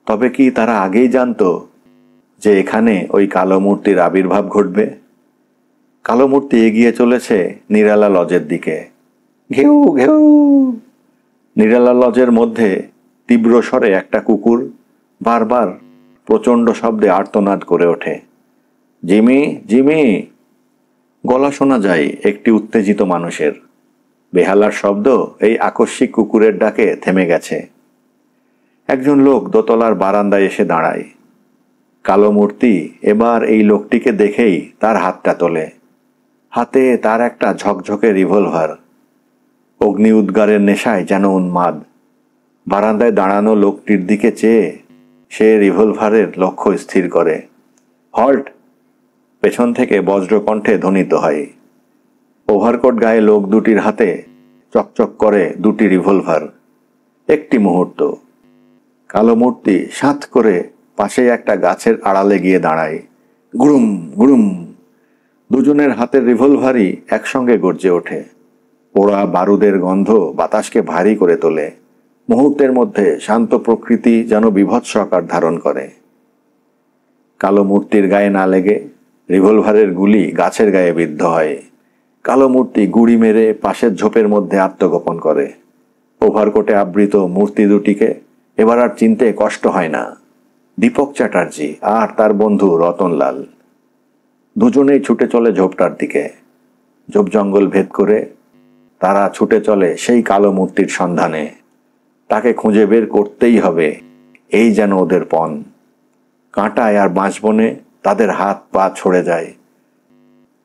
S1: তবে কি তারা আগেই জানতো যে এখানে ওই কালো মূর্তির আবির্ভাব ঘটবে? কালো মূর্তি এগিয়ে চলেছে নিরালা লজের দিকে। ঘেউ ঘেউ। নিরালা লজের মধ্যে তীব্র স্বরে একটা কুকুর বারবার প্রচণ্ড শব্দে আর্তনাদ করে ওঠে। Jimmy, Jimmy. গলা শোনা যায় একটি উত্তেজিত মানুষের। বেহালার শব্দ এই আকস্মিক কুকুরের ডাকে থেমে গেছে। একজন লোক দোতলার বারান্দায় এসে দাঁড়ায়। কালো মূর্তি এবার এই লোকটিকে দেখেই তার হাতটা তোলে। হাতে তার একটা ঝকঝকে রিভলভার। অগ্নি উদ্গারের নেশায় যেন উন্মাদ। বারান্দায় দাঁড়ানো লোকটির দিকে চেয়ে সে রিভলভারের লক্ষ্য স্থির করে। হল্ট! পেছন থেকে বজ্রকণ্ঠে ধ্বনিত হয়। ওভারকোট গায়ে লোক দুটির হাতে চকচক করে দুটি রিভলভার। একটি মুহূর্ত, কালো মূর্তি সাঁত করে পাশেই একটা গাছের আড়ালে গিয়ে দাঁড়ায়। গুড়ুম গুড়ুম! দুজনের হাতের রিভলভারই একসঙ্গে গর্জে ওঠে। পোড়া বারুদের গন্ধ বাতাসকে ভারী করে তোলে। মুহূর্তের মধ্যে শান্ত প্রকৃতি যেন বীভৎস আকার ধারণ করে। কালো মূর্তির গায়ে না লেগে রিভলভারের গুলি গাছের গায়ে বিদ্ধ হয়। কালো মূর্তি গুড়ি মেরে পাশের ঝোপের মধ্যে আত্মগোপন করে। ওভারকোটে আবৃত মূর্তি দুটিকে এবার আর চিনতে কষ্ট হয় না। দীপক চ্যাটার্জি আর তার বন্ধু রতনলাল। দুজনেই ছুটে চলে ঝোপটার দিকে। ঝোপ জঙ্গল ভেদ করে তারা ছুটে চলে সেই কালো মূর্তির সন্ধানে। তাকে খুঁজে বের করতেই হবে, এই যেন ওদের পণ। কাঁটায় আর বাঁশবনে তাদের হাত পা ছড়ে যায়।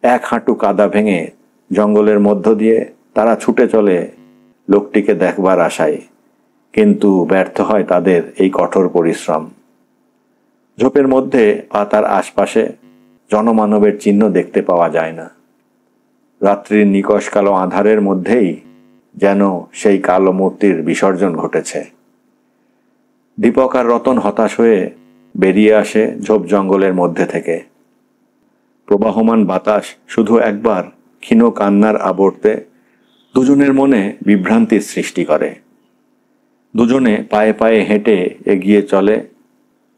S1: এক হাঁটু কাদা ভেঙে জঙ্গলের মধ্য দিয়ে তারা ছুটে চলে লোকটিকে দেখবার আশায়, কিন্তু ব্যর্থ হয় তাদের এই কঠোর পরিশ্রম। ঝোপের মধ্যে বা তার আশপাশে জনমানবের চিহ্ন দেখতে পাওয়া যায় না। রাত্রির নিকষ কালো আঁধারের মধ্যেই যেন সেই কালো মূর্তির বিসর্জন ঘটেছে। দীপক আর রতন হতাশ হয়ে বেরিয়ে আসে ঝোপ জঙ্গলের মধ্যে থেকে। প্রবাহমান বাতাস শুধু একবার ক্ষীণ কান্নার আবর্তে দুজনের মনে বিভ্রান্তির সৃষ্টি করে। দুজনে পায়ে পায়ে হেঁটে এগিয়ে চলে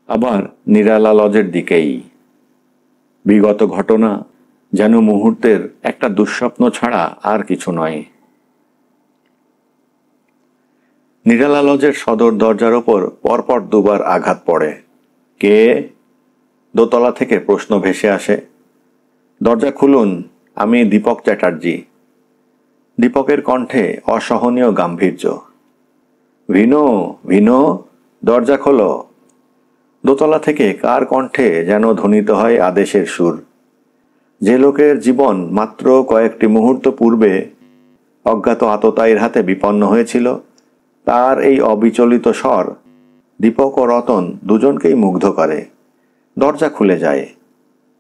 S1: আবার নিরালা লজের দিকেই। বিগত ঘটনা যেন মুহূর্তের একটা দুঃস্বপ্ন ছাড়া আর কিছু নয়। নিরালা লজের সদর দরজার ওপর পরপর দুবার আঘাত পড়ে। কে? দোতলা থেকে প্রশ্ন ভেসে আসে। দরজা খুলুন, আমি দীপক চ্যাটার্জি। দীপকের কণ্ঠে অসহনীয় গাম্ভীর্য। ভিনো, ভিনো, দরজা খোলো। দোতলা থেকে কার কণ্ঠে যেন ধ্বনিত হয় আদেশের সুর। যে লোকের জীবন মাত্র কয়েকটি মুহূর্ত পূর্বে অজ্ঞাত আততায়ীর হাতে বিপন্ন হয়েছিল, তার এই অবিচলিত স্বর দীপক ও রতন দুজনকেই মুগ্ধ করে। দরজা খুলে যায়।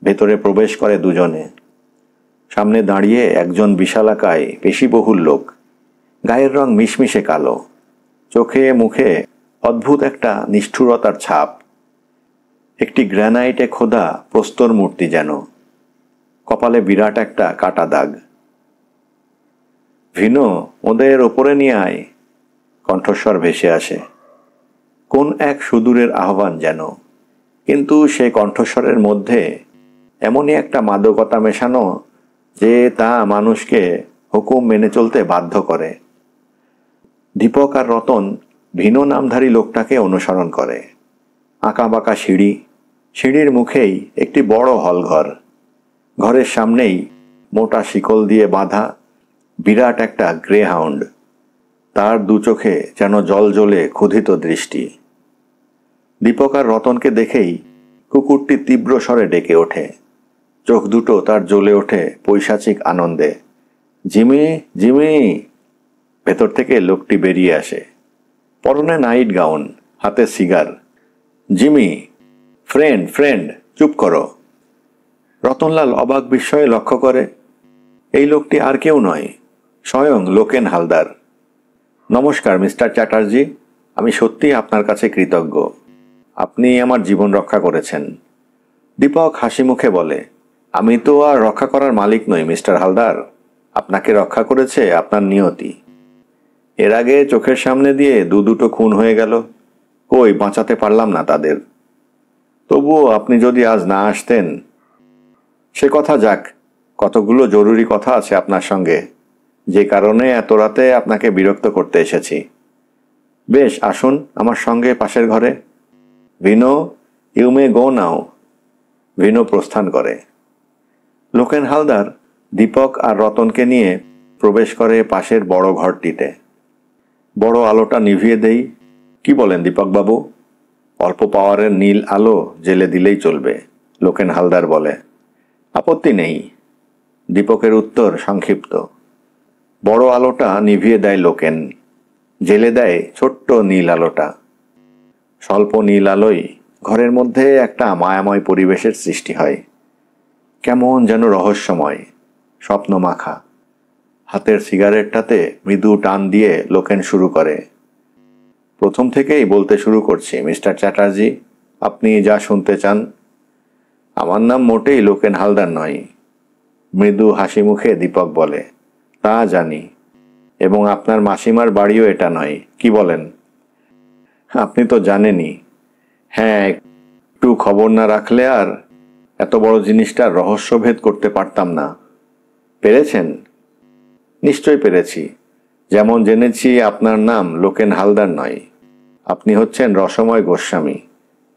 S1: ভেতরে প্রবেশ করে দুজনে। সামনে দাঁড়িয়ে একজন বিশালাকায় পেশিবহুল লোক। গায়ের রং মিশমিশে কালো। চোখে মুখে অদ্ভুত একটা নিষ্ঠুরতার ছাপ। একটি গ্রানাইটে খোদা প্রস্তর মূর্তি যেন। কপালে বিরাট একটা কাটা দাগ। ভিনো, ওদের ওপরে নিয়ে আয়। কণ্ঠস্বর ভেসে আসে। কোন এক সুদূরের আহ্বান যেন, কিন্তু সে কণ্ঠস্বরের মধ্যে এমনই একটা মাদকতা মেশানো যে তা মানুষকে হুকুম মেনে চলতে বাধ্য করে। দীপক আর রতন ভিনো নামধারী লোকটাকে অনুসরণ করে। আঁকাবাঁকা সিঁড়ি, সিঁড়ির মুখেই একটি বড় হলঘর। ঘরের সামনেই মোটা শিকল দিয়ে বাঁধা বিরাট একটা গ্রে হাউন্ড। তার দু চোখে যেন জল জ্বলে ক্ষুধিত দৃষ্টি। দীপক আর রতনকে দেখেই কুকুরটি তীব্র স্বরে ডেকে ওঠে। চোখ দুটো তার জ্বলে ওঠে পৈশাচিক আনন্দে। Jimmy, Jimmy! ভেতর থেকে লোকটি বেরিয়ে আসে। পরনে নাইট গাউন, হাতে সিগার। জিমি, ফ্রেন্ড, ফ্রেন্ড, চুপ করো। রতনলাল অবাক বিস্ময়ে লক্ষ্য করে এই লোকটি আর কেউ নয়, স্বয়ং লোকেন হালদার। নমস্কার মিস্টার চ্যাটার্জি, আমি সত্যিই আপনার কাছে কৃতজ্ঞ। আপনি আমার জীবন রক্ষা করেছেন। দীপক হাসি মুখে বলে, আমি তো আর রক্ষা করার মালিক নই মিস্টার হালদার। আপনাকে রক্ষা করেছে আপনার নিয়তি। এর আগে চোখের সামনে দিয়ে দুটো খুন হয়ে গেল, কই বাঁচাতে পারলাম না তাদের। তবুও আপনি যদি আজ না আসতেন। সে কথা যাক, কতগুলো জরুরি কথা আছে আপনার সঙ্গে, যে কারণে এত রাতে আপনাকে বিরক্ত করতে এসেছি। বেশ, আসুন আমার সঙ্গে পাশের ঘরে। ভিনো, ইউ মে গো নাও। ভিনো প্রস্থান করে। লোকেন হালদার দীপক আর রতনকে নিয়ে প্রবেশ করে পাশের বড় ঘরটিতে। বড় আলোটা নিভিয়ে দেই, কি বলেন দীপকবাবু? অল্প পাওয়ারের নীল আলো জেলে দিলেই চলবে, লোকেন হালদার বলে। আপত্তি নেই। দীপকের উত্তর সংক্ষিপ্ত। বড় আলোটা নিভিয়ে দেয় লোকেন, জেলে দেয় ছোট্ট নীল আলোটা। স্বল্প নীল আলোয় ঘরের মধ্যে একটা মায়াময় পরিবেশের সৃষ্টি হয়, কেমন যেন রহস্যময়, স্বপ্নমাখা। হাতের সিগারেটটাতে মৃদু টান দিয়ে লোকেন শুরু করে। প্রথম থেকেই বলতে শুরু করছি, মিস্টার চ্যাটার্জি, আপনি যা শুনতে চান। আমার নাম মোটেই লোকেন হালদার নয়। মৃদু হাসি মুখে দীপক বলে, তা জানি, এবং আপনার মাসিমার বাড়িও এটা নয়, কি বলেন? আপনি তো জানেনই। হ্যাঁ, একটু খবর না রাখলে আর এত বড় জিনিসটার রহস্যভেদ করতে পারতাম না। পেরেছেন? নিশ্চয় পেরেছি। যেমন জেনেছি আপনার নাম লোকেন হালদার নয়, আপনি হচ্ছেন রসময় গোস্বামী,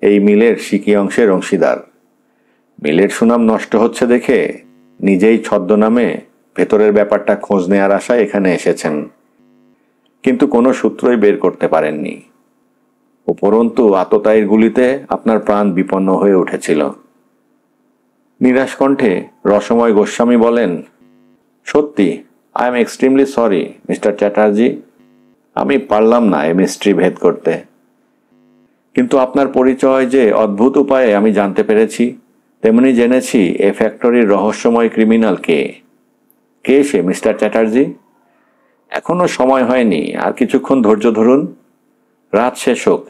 S1: এই মিলের সিকি অংশের অংশীদার। মিলের সুনাম নষ্ট হচ্ছে দেখে নিজেই ছদ্মনামে ভেতরের ব্যাপারটা খোঁজ নেওয়ার আশায় এখানে এসেছেন, কিন্তু কোনো সূত্রই বের করতে পারেননি। উপরন্তু আততায়ীর গুলিতে আপনার প্রাণ বিপন্ন হয়ে উঠেছিল। নিরাশ কণ্ঠে রসময় গোস্বামী বলেন, সত্যি, I am extremely sorry mister Chatterjee, আমি পারলাম না এ মিস্ট্রি ভেদ করতে। কিন্তু আপনার পরিচয় যে অদ্ভুত উপায়ে আমি জানতে পেরেছি, তেমনি জেনেছি এ ফ্যাক্টরির রহস্যময় ক্রিমিনাল কে। কে সে মিস্টার চ্যাটার্জি? এখনো সময় হয়নি, আর কিছুক্ষণ ধৈর্য ধরুন। রাত শেষ হোক।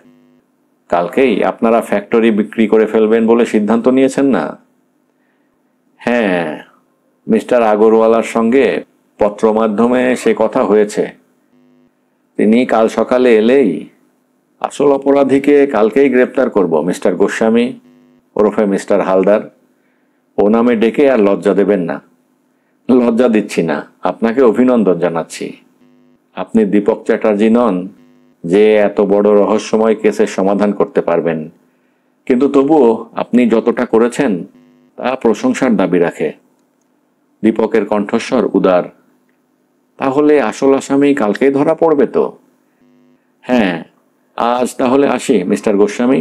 S1: কালকেই আপনারা ফ্যাক্টরি বিক্রি করে ফেলবেন বলে সিদ্ধান্ত নিয়েছেন না? হ্যাঁ, মিস্টার আগরওয়ালার সঙ্গে পত্র মাধ্যমে সে কথা হয়েছে। তিনি কাল সকালে এলেই আসল অপরাধীকে কালকেই গ্রেপ্তার করব মিস্টার গোস্বামী ওরফে মিস্টার হালদার। ও নামে ডেকে আর লজ্জা দেবেন না। লজ্জা দিচ্ছি না, আপনাকে অভিনন্দন জানাচ্ছি। আপনি দীপক চ্যাটার্জি নন যে এত বড় রহস্যময় কেসের সমাধান করতে পারবেন, কিন্তু তবুও আপনি যতটা করেছেন তা প্রশংসার দাবি রাখে। দীপকের কণ্ঠস্বর উদার। তাহলে আসল আসামি কালকেই ধরা পড়বে তো? হ্যাঁ, আজ তাহলে আসি মিস্টার গোস্বামী।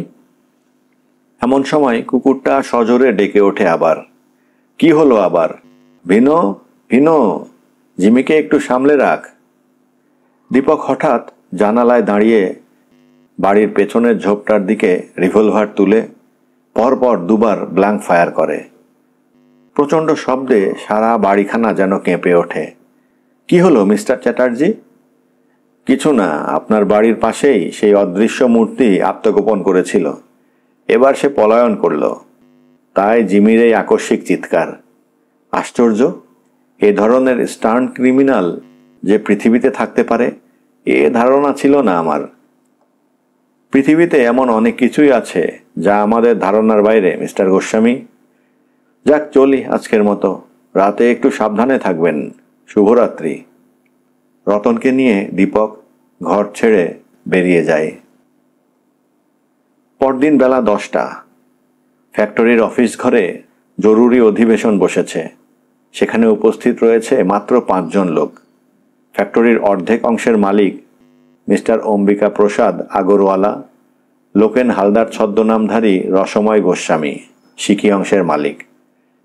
S1: এমন সময় কুকুরটা সজোরে ডেকে ওঠে আবার। কি হলো আবার? ভিনো, ভিনো, জিমিকে একটু সামলে রাখ। দীপক হঠাৎ জানালায় দাঁড়িয়ে বাড়ির পেছনের ঝোপটার দিকে রিভলভার তুলে পরপর দুবার ব্ল্যাঙ্ক ফায়ার করে। প্রচণ্ড শব্দে সারা বাড়িখানা যেন কেঁপে ওঠে। কি হলো মিস্টার চ্যাটার্জি? কিছু না, আপনার বাড়ির পাশেই সেই অদৃশ্য মূর্তি আত্মগোপন করেছিল। এবার সে পলায়ন করল, তাই জিমির এই আকস্মিক চিৎকার। আশ্চর্য, এ ধরনের স্টান্ট ক্রিমিনাল যে পৃথিবীতে থাকতে পারে এ ধারণা ছিল না আমার। পৃথিবীতে এমন অনেক কিছুই আছে যা আমাদের ধারণার বাইরে মিস্টার গোস্বামী। যাক, চলি আজকের মতো। রাতে একটু সাবধানে থাকবেন। শুভরাত্রি। রতনকে নিয়ে দীপক ঘর ছেড়ে বেরিয়ে যায়। পরদিন বেলা 10টা। ফ্যাক্টরির অফিস ঘরে জরুরি অধিবেশন বসেছে। সেখানে উপস্থিত রয়েছে মাত্র 5 জন লোক। ফ্যাক্টরির অর্ধেক অংশের মালিক মিস্টার অম্বিকা প্রসাদ আগরওয়ালা, লোকেন হালদার ছদ্মনামধারী রসময় গোস্বামী সিকি অংশের মালিক,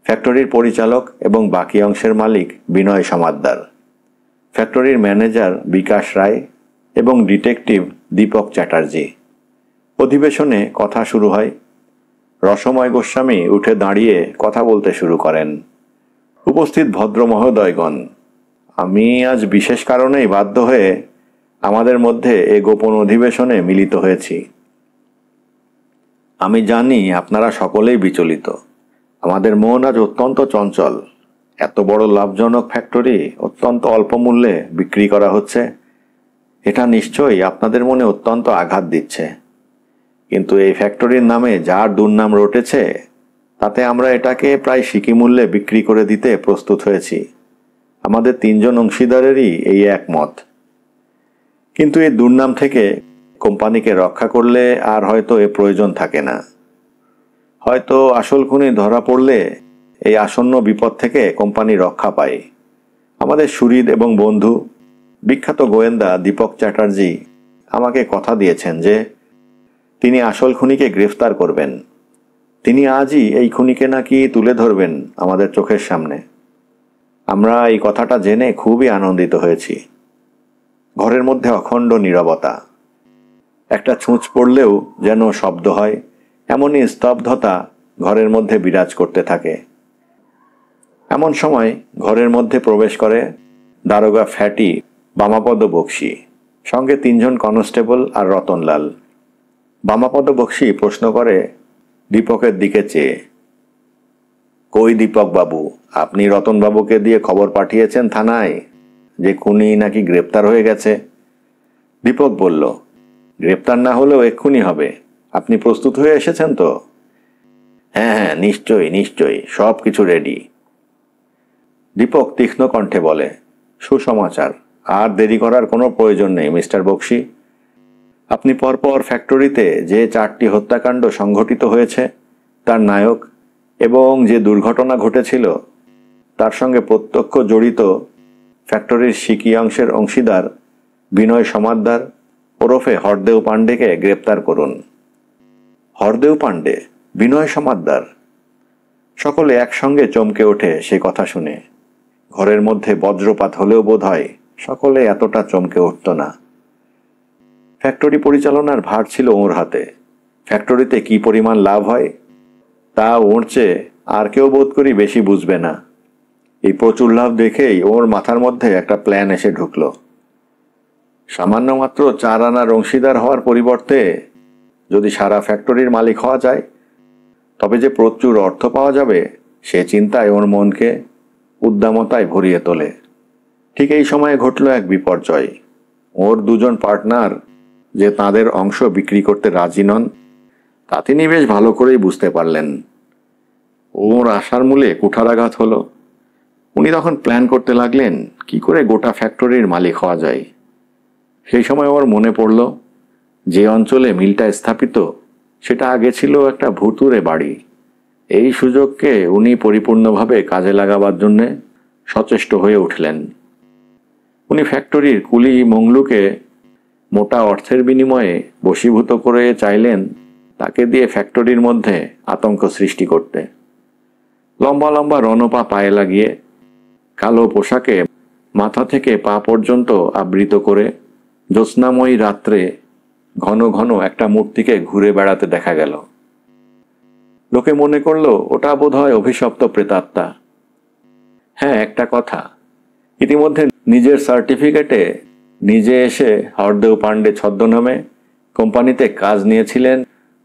S1: ফ্যাক্টরির পরিচালক এবং বাকি অংশের মালিক বিনয় সমাদ্দার, ফ্যাক্টরির ম্যানেজার বিকাশ রায় এবং ডিটেকটিভ দীপক চ্যাটার্জি। অধিবেশনে কথা শুরু হয়। রসময় গোস্বামী উঠে দাঁড়িয়ে কথা বলতে শুরু করেন। উপস্থিত ভদ্র মহোদয়গণ, আমি আজ বিশেষ কারণেই বাধ্য হয়ে আমাদের মধ্যে এ গোপন অধিবেশনে মিলিত হয়েছি। আমি জানি আপনারা সকলেই বিচলিত। আমাদের মন আজ অত্যন্ত চঞ্চল। এত বড় লাভজনক ফ্যাক্টরি অত্যন্ত অল্প মূল্যে বিক্রি করা হচ্ছে, এটা নিশ্চয়ই আপনাদের মনে অত্যন্ত আঘাত দিচ্ছে। কিন্তু এই ফ্যাক্টরির নামে যার দুর্নাম রটেছে তাতে আমরা এটাকে প্রায় সিকি মূল্যে বিক্রি করে দিতে প্রস্তুত হয়েছি। আমাদের 3 জন অংশীদারেরই এই একমত। কিন্তু এই দুর্নাম থেকে কোম্পানিকে রক্ষা করলে আর হয়তো এ প্রয়োজন থাকে না। হয়তো আসল খুনি ধরা পড়লে এই আসন্ন বিপদ থেকে কোম্পানি রক্ষা পায়। আমাদের সুহৃদ এবং বন্ধু বিখ্যাত গোয়েন্দা দীপক চ্যাটার্জি আমাকে কথা দিয়েছেন যে তিনি আসল খুনিকে গ্রেফতার করবেন। তিনি আজই এই খুনিকে নাকি তুলে ধরবেন আমাদের চোখের সামনে। আমরা এই কথাটা জেনে খুবই আনন্দিত হয়েছি। ঘরের মধ্যে অখণ্ড নীরবতা। একটা ছুঁচ পড়লেও যেন শব্দ হয়, এমনই স্তব্ধতা ঘরের মধ্যে বিরাজ করতে থাকে। এমন সময় ঘরের মধ্যে প্রবেশ করে দারোগা ফ্যাটি বামাপদ বক্সী, সঙ্গে 3 জন কনস্টেবল আর রতনলাল। বামাপদ বক্সী প্রশ্ন করে দীপকের দিকে চেয়ে, কই দীপক বাবু, আপনি রতনবাবুকে দিয়ে খবর পাঠিয়েছেন থানায় যে খুনি নাকি গ্রেপ্তার হয়ে গেছে? দীপক বলল, গ্রেপ্তার না হলেও এক্ষুনি হবে। আপনি প্রস্তুত হয়ে এসেছেন তো? হ্যাঁ হ্যাঁ, নিশ্চয়ই নিশ্চয়ই, সব কিছু রেডি। দীপক তীক্ষ্ণ কণ্ঠে বলে, সুসমাচার, আর দেরি করার কোনো প্রয়োজন নেই মিস্টার বক্সী। আপনি পরপর ফ্যাক্টরিতে যে 4টি হত্যাকাণ্ড সংঘটিত হয়েছে তার নায়ক এবং যে দুর্ঘটনা ঘটেছিল তার সঙ্গে প্রত্যক্ষ জড়িত ফ্যাক্টরির সিকি অংশের অংশীদার বিনয় সমাদ্দার ওরফে হরদেও পাণ্ডেকে গ্রেপ্তার করুন। হরদেও পাণ্ডে, বিনয় সমাদ্দার? সকলে একসঙ্গে চমকে ওঠে সে কথা শুনে। ঘরের মধ্যে বজ্রপাত হলেও বোধ হয় সকলে এতটা চমকে উঠত না। ফ্যাক্টরি পরিচালনার ভার ছিল ওর হাতে। ফ্যাক্টরিতে কি পরিমাণ লাভ হয় তা ওর চেয়ে আর কেউ বোধ করি বেশি বুঝবে না। এই প্রচুর লাভ দেখেই ওর মাথার মধ্যে একটা প্ল্যান এসে ঢুকলো। সামান্য মাত্র 4 আনার অংশীদার হওয়ার পরিবর্তে যদি সারা ফ্যাক্টরির মালিক হওয়া যায় তবে যে প্রচুর অর্থ পাওয়া যাবে সে চিন্তায় ওর মনকে উদ্দামতায় ভরিয়ে তোলে। ঠিক এই সময়ে ঘটল এক বিপর্যয়। ওর 2 জন পার্টনার যে তাদের অংশ বিক্রি করতে রাজি নন তা তিনি বেশ ভালো করেই বুঝতে পারলেন। ওর আশার মূলে কুঠারাঘাত হলো। উনি তখন প্ল্যান করতে লাগলেন কি করে গোটা ফ্যাক্টরির মালিক হওয়া যায়। সেই সময় ওর মনে পড়ল যে অঞ্চলে মিলটা স্থাপিত সেটা আগে ছিল একটা ভুতুড়ে বাড়ি। এই সুযোগকে উনি পরিপূর্ণভাবে কাজে লাগাবার জন্যে সচেষ্ট হয়ে উঠলেন। উনি ফ্যাক্টরির কুলি মংলুকে মোটা অর্থের বিনিময়ে বশীভূত করে চাইলেন তাকে দিয়ে ফ্যাক্টরির মধ্যে আতঙ্ক সৃষ্টি করতে। লম্বা লম্বা রণপা পায়ে লাগিয়ে কালো পোশাকে মাথা থেকে পা পর্যন্ত আবৃত করে জ্যোৎস্নাময়ী রাত্রে ঘন ঘন একটা মূর্তিকে ঘুরে বেড়াতে দেখা গেল। লোকে মনে করল ওটা বোধহয় অভিশপ্ত প্রেতাত্মা। হ্যাঁ, একটা কথা, ইতিমধ্যে নিজের সার্টিফিকেটে নিজে এসে হরদেও পাণ্ডে ছদ্মনামে কোম্পানিতে কাজ নিয়েছিলেন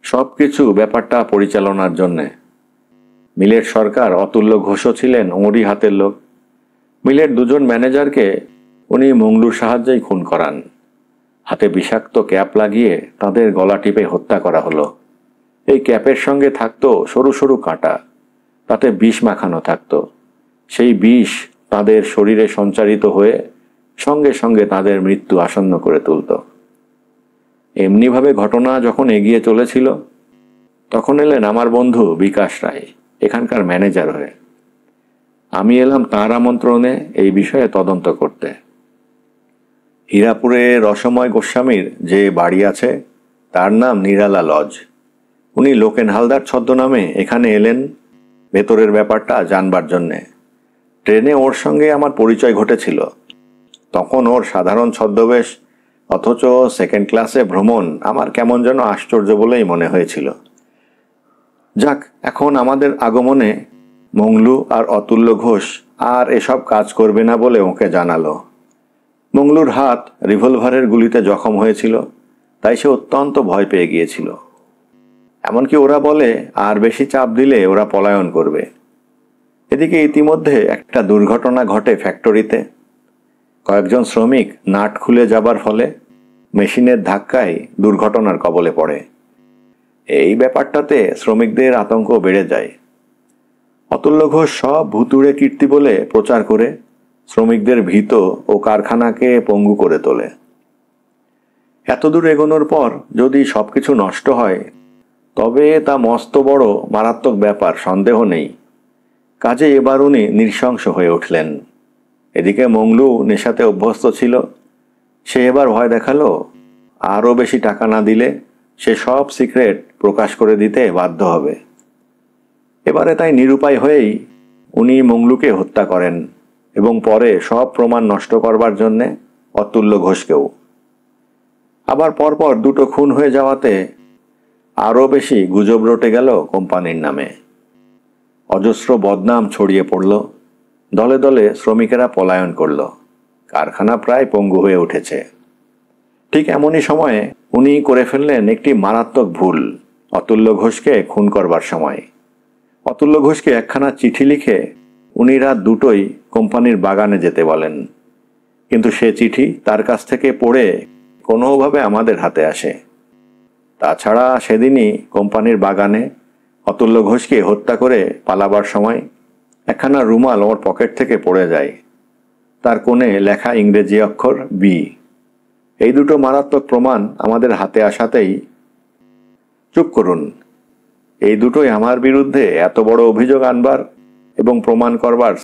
S1: সবকিছু ব্যাপারটা পরিচালনার জন্যে। মিলের সরকার অতুল্য ঘোষও ছিলেন ওঁরই হাতের লোক। মিলের 2 জন ম্যানেজারকে উনি মংলুর সাহায্যেই খুন করান। হাতে বিষাক্ত ক্যাপ লাগিয়ে তাদের গলা টিপে হত্যা করা হলো। এই ক্যাপের সঙ্গে থাকতো সরু সরু কাঁটা, তাতে বিষ মাখানো থাকতো। সেই বিষ তাদের শরীরে সঞ্চারিত হয়ে সঙ্গে সঙ্গে তাদের মৃত্যু আসন্ন করে তুলত। এমনিভাবে ঘটনা যখন এগিয়ে চলেছিল তখন এলেন আমার বন্ধু বিকাশ রায় এখানকার ম্যানেজার হয়ে। আমি এলাম তাঁর আমন্ত্রণে এই বিষয়ে তদন্ত করতে। হীরাপুরে রসময় গোস্বামীর যে বাড়ি আছে তার নাম নিরালা লজ। উনি লোকেন হালদার ছদ্মনামে এখানে এলেন ভেতরের ব্যাপারটা জানবার জন্যে। ট্রেনে ওর সঙ্গে আমার পরিচয় ঘটেছিল। তখন ওর সাধারণ ছদ্মবেশ অথচ 2nd ক্লাসে ভ্রমণ আমার কেমন যেন আশ্চর্য বলেই মনে হয়েছিল। যাক, এখন আমাদের আগমনে মংলু আর অতুল্য ঘোষ আর এসব কাজ করবে না বলে ওকে জানালো। মংলুর হাত রিভলভারের গুলিতে জখম হয়েছিল, তাই সে অত্যন্ত ভয় পেয়ে গিয়েছিল। এমনকি ওরা বলে আর বেশি চাপ দিলে ওরা পলায়ন করবে। এদিকে ইতিমধ্যে একটা দুর্ঘটনা ঘটে ফ্যাক্টরিতে। কয়েকজন শ্রমিক নাট খুলে যাবার ফলে মেশিনের ধাক্কায় দুর্ঘটনার কবলে পড়ে। এই ব্যাপারটাতে শ্রমিকদের আতঙ্ক বেড়ে যায়। অতুল্য ঘোষ সব ভুতুড়ে কীর্তি বলে প্রচার করে শ্রমিকদের ভীত ও কারখানাকে পঙ্গু করে তোলে। এতদূর এগোনোর পর যদি সবকিছু নষ্ট হয় তবে তা মস্ত বড় মারাত্মক ব্যাপার, সন্দেহ নেই। কাজে এবার উনি নৃশংস হয়ে উঠলেন। এদিকে মংলু নেশাতে অভ্যস্ত ছিল। সে এবার ভয় দেখালো আরও বেশি টাকা না দিলে সে সব সিক্রেট প্রকাশ করে দিতে বাধ্য হবে। এবারে তাই নিরুপায় হয়েই উনি মংলুকে হত্যা করেন এবং পরে সব প্রমাণ নষ্ট করবার জন্যে অতুল্য ঘোষকেও। আবার পরপর দুটো খুন হয়ে যাওয়াতে আরও বেশি গুজব রটে গেল কোম্পানির নামে। অজস্র বদনাম ছড়িয়ে পড়ল। দলে দলে শ্রমিকেরা পলায়ন করল। কারখানা প্রায় পঙ্গু হয়ে উঠেছে। ঠিক এমনই সময়ে উনি করে ফেললেন একটি মারাত্মক ভুল অতুল্য ঘোষকে খুন করবার সময়। অতুল্য ঘোষকে একখানা চিঠি লিখে উনি রাত দুটোই কোম্পানির বাগানে যেতে বলেন। কিন্তু সে চিঠি তার কাছ থেকে পড়ে কোনোভাবে আমাদের হাতে আসে। তাছাড়া সেদিনই কোম্পানির বাগানে অতুল্য ঘোষকে হত্যা করে পালাবার সময় একখানা রুমাল ওর পকেট থেকে পড়ে যায়। তার কোণে লেখা ইংরেজি অক্ষর বি। এই দুটো মারাত্মক প্রমাণ আমাদের হাতে আসাতেই। চুপ করুন। এই দুটোই আমার বিরুদ্ধে এত বড় অভিযোগ আনবার এবং প্রমাণ করবার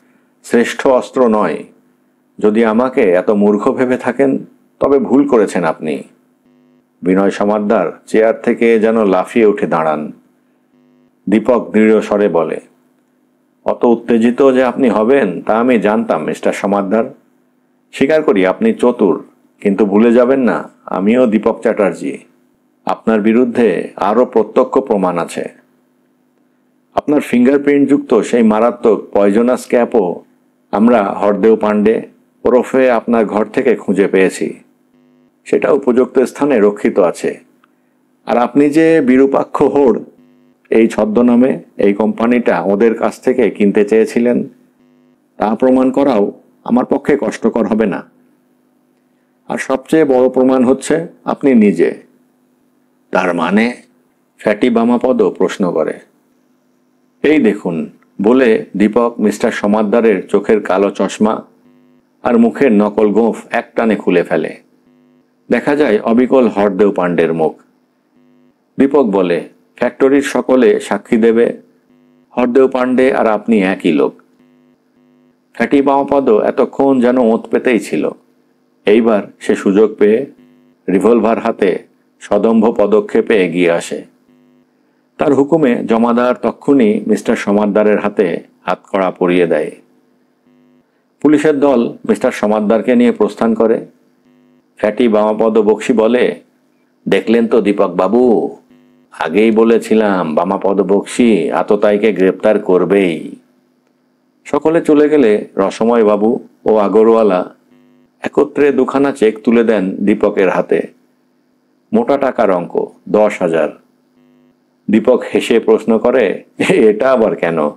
S1: শ্রেষ্ঠ অস্ত্র নয়। যদি আমাকে এত মূর্খ ভেবে থাকেন তবে ভুল করেছেন আপনি। বিনয় সমাদ্দার চেয়ার থেকে যেন লাফিয়ে উঠে দাঁড়ান। দীপক দৃঢ় স্বরে বলে, অত উত্তেজিত যে আপনি হবেন তা আমি জানতাম মিস্টার সমাদ্দার। স্বীকার করি আপনি চতুর, কিন্তু ভুলে যাবেন না আমিও দীপক চ্যাটার্জি। আপনার বিরুদ্ধে আরও প্রত্যক্ষ প্রমাণ আছে। আপনার ফিঙ্গারপ্রিন্টযুক্ত সেই মারাত্মক পয়জনাস ক্যাপও আমরা হরদেও পাণ্ডে ওরফে আপনার ঘর থেকে খুঁজে পেয়েছি। সেটা উপযুক্ত স্থানে রক্ষিত আছে। আর আপনি যে বিরূপাক্ষ হোড় এই ছদ্মনামে এই কোম্পানিটা ওদের কাছ থেকে কিনতে চেয়েছিলেন তা প্রমাণ করাও আমার পক্ষে কষ্টকর হবে না। আর সবচেয়ে বড় প্রমাণ হচ্ছে আপনি নিজে। তার মানে? ফ্যাটি বামাপদ প্রশ্ন করে। এই দেখুন বলে দীপক মিস্টার সমাদ্দারের চোখের কালো চশমা আর মুখের নকল গোঁফ একটানে খুলে ফেলে। দেখা যায় অবিকল হরদেও পাণ্ডের মুখ। দীপক বলে, ফ্যাক্টরির সকলে সাক্ষী দেবে হরদেও পাণ্ডে আর আপনি একই লোক। ফ্যাটি বামাপদ এতক্ষণ যেন ওঁত পেতেই ছিল। এইবার সে সুযোগ পেয়ে রিভলভার হাতে সদম্ভ পদক্ষেপে এগিয়ে আসে। তার হুকুমে জমাদার তক্ষুনি মিস্টার সমাদ্দারের হাতে হাতকড়া পরিয়ে দেয়। পুলিশের দল মিস্টার সমাদ্দারকে নিয়ে প্রস্থান করে। ফ্যাটি বামাপদ বক্সি বলে, দেখলেন তো দীপক বাবু, আগেই বলেছিলাম বামাপদ বক্সি আততায়ীকে গ্রেপ্তার করবেই। সকলে চলে গেলে রসময় বাবু ও আগরওয়ালা একত্রে দুখানা চেক তুলে দেন দীপকের হাতে। মোটা টাকার অঙ্ক, 10,000। দীপক হেসে প্রশ্ন করে, এটা আবার কেন?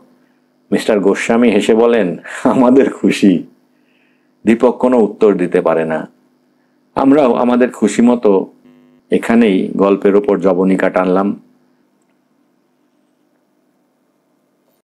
S1: মিস্টার গোস্বামী হেসে বলেন, আমাদের খুশি। দীপক কোনো উত্তর দিতে পারে না। আমরাও আমাদের খুশি মতো এখানেই গল্পের ওপর জবনিকা টানলাম।